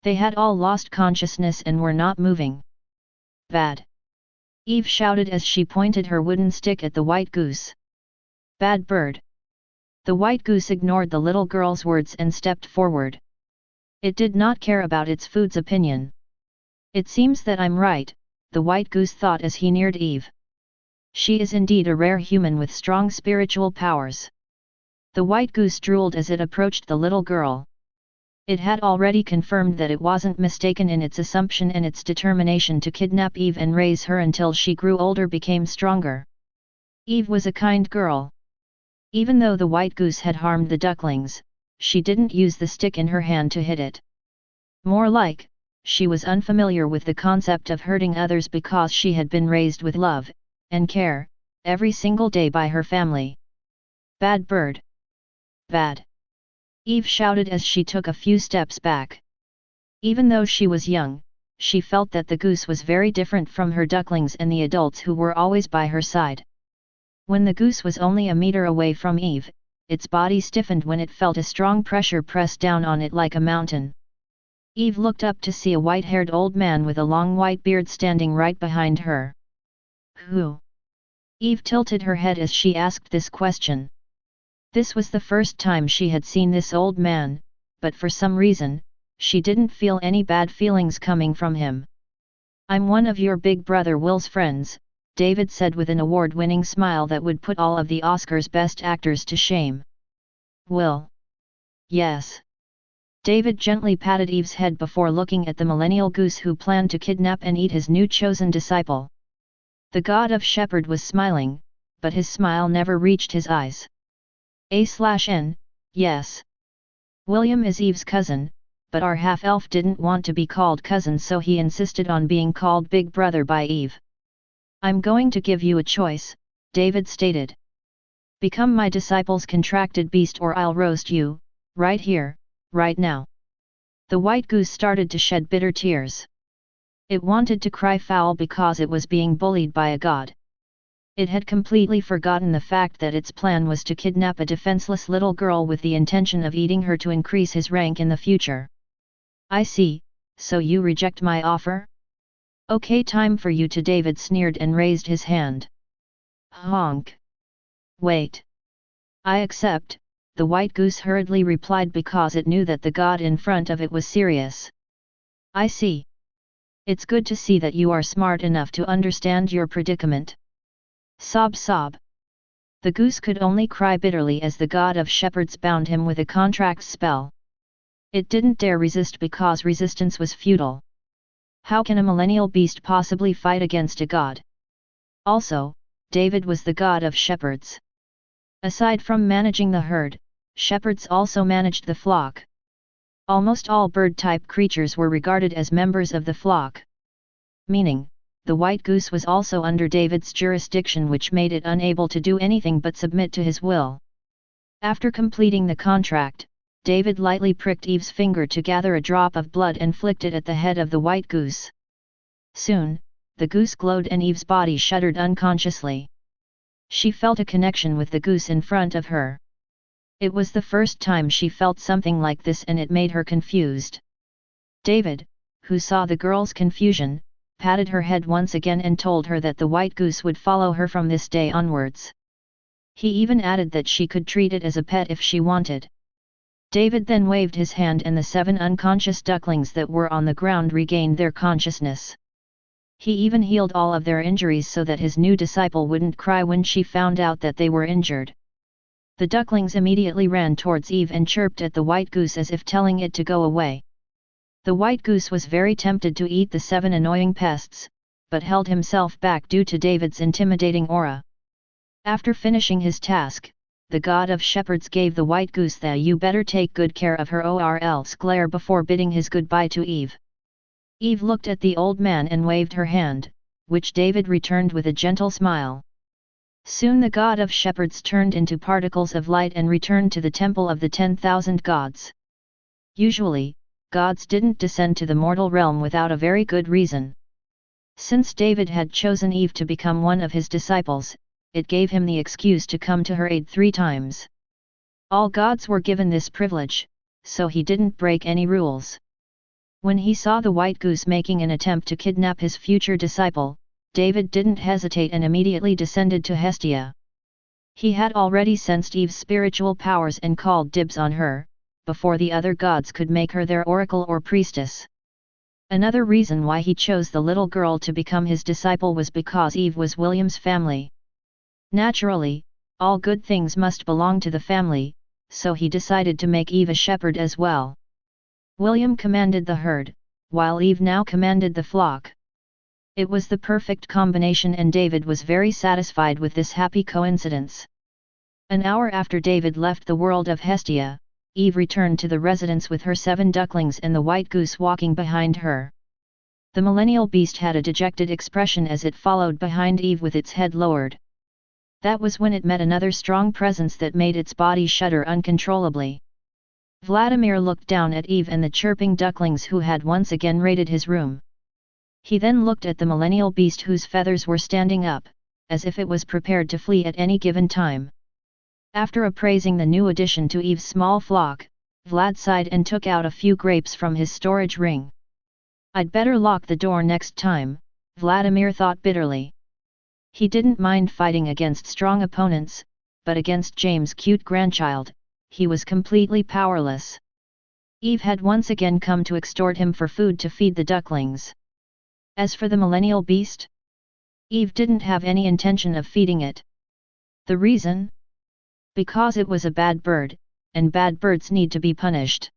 They had all lost consciousness and were not moving. Bad! Eve shouted as she pointed her wooden stick at the white goose. Bad bird! The white goose ignored the little girl's words and stepped forward. It did not care about its food's opinion. It seems that I'm right, the white goose thought as he neared Eve. She is indeed a rare human with strong spiritual powers. The white goose drooled as it approached the little girl. It had already confirmed that it wasn't mistaken in its assumption, and its determination to kidnap Eve and raise her until she grew older became stronger. Eve was a kind girl. Even though the white goose had harmed the ducklings, she didn't use the stick in her hand to hit it. More like, she was unfamiliar with the concept of hurting others because she had been raised with love and care every single day by her family. Bad bird. Bad. Eve shouted as she took a few steps back. Even though she was young, she felt that the goose was very different from her ducklings and the adults who were always by her side. When the goose was only a meter away from Eve, its body stiffened when it felt a strong pressure press down on it like a mountain. Eve looked up to see a white-haired old man with a long white beard standing right behind her. Who? Eve tilted her head as she asked this question. This was the first time she had seen this old man, but for some reason, she didn't feel any bad feelings coming from him. I'm one of your big brother Will's friends, David said with an award-winning smile that would put all of the Oscars' best actors to shame. Will? Yes. David gently patted Eve's head before looking at the millennial goose who planned to kidnap and eat his new chosen disciple. The god of shepherd was smiling, but his smile never reached his eyes. A/N, yes. William is Eve's cousin, but our half-elf didn't want to be called cousin, so he insisted on being called Big Brother by Eve. I'm going to give you a choice, David stated. Become my disciple's contracted beast or I'll roast you, right here, right now. The white goose started to shed bitter tears. It wanted to cry foul because it was being bullied by a god. It had completely forgotten the fact that its plan was to kidnap a defenseless little girl with the intention of eating her to increase his rank in the future. I see, so you reject my offer? Okay, time for you to. David sneered and raised his hand. Honk. Wait. I accept, the white goose hurriedly replied because it knew that the god in front of it was serious. I see. It's good to see that you are smart enough to understand your predicament. Sob sob. The goose could only cry bitterly as the god of shepherds bound him with a contract spell. It didn't dare resist because resistance was futile. How can a millennial beast possibly fight against a god? Also, David was the god of shepherds. Aside from managing the herd, shepherds also managed the flock. Almost all bird-type creatures were regarded as members of the flock. Meaning, the white goose was also under David's jurisdiction, which made it unable to do anything but submit to his will. After completing the contract, David lightly pricked Eve's finger to gather a drop of blood and flicked it at the head of the white goose. Soon, the goose glowed and Eve's body shuddered unconsciously. She felt a connection with the goose in front of her. It was the first time she felt something like this and it made her confused. David, who saw the girl's confusion, patted her head once again and told her that the white goose would follow her from this day onwards. He even added that she could treat it as a pet if she wanted. David then waved his hand and the 7 unconscious ducklings that were on the ground regained their consciousness. He even healed all of their injuries so that his new disciple wouldn't cry when she found out that they were injured. The ducklings immediately ran towards Eve and chirped at the white goose as if telling it to go away. The white goose was very tempted to eat the 7 annoying pests, but held himself back due to David's intimidating aura. After finishing his task, the god of shepherds gave the white goose the "you better take good care of her or else" glare before bidding his goodbye to Eve. Eve looked at the old man and waved her hand, which David returned with a gentle smile. Soon the god of shepherds turned into particles of light and returned to the temple of the 10,000 gods. Usually, gods didn't descend to the mortal realm without a very good reason. Since David had chosen Eve to become one of his disciples, it gave him the excuse to come to her aid 3 times. All gods were given this privilege, so he didn't break any rules. When he saw the white goose making an attempt to kidnap his future disciple, David didn't hesitate and immediately descended to Hestia. He had already sensed Eve's spiritual powers and called dibs on her, before the other gods could make her their oracle or priestess. Another reason why he chose the little girl to become his disciple was because Eve was William's family. Naturally, all good things must belong to the family, so he decided to make Eve a shepherd as well. William commanded the herd, while Eve now commanded the flock. It was the perfect combination and David was very satisfied with this happy coincidence. An hour after David left the world of Hestia, Eve returned to the residence with her 7 ducklings and the white goose walking behind her. The millennial beast had a dejected expression as it followed behind Eve with its head lowered. That was when it met another strong presence that made its body shudder uncontrollably. Vladimir looked down at Eve and the chirping ducklings who had once again raided his room. He then looked at the millennial beast whose feathers were standing up, as if it was prepared to flee at any given time. After appraising the new addition to Eve's small flock, Vlad sighed and took out a few grapes from his storage ring. I'd better lock the door next time, Vladimir thought bitterly. He didn't mind fighting against strong opponents, but against James' cute grandchild, he was completely powerless. Eve had once again come to extort him for food to feed the ducklings. As for the millennial beast, Eve didn't have any intention of feeding it. The reason? Because it was a bad bird, and bad birds need to be punished.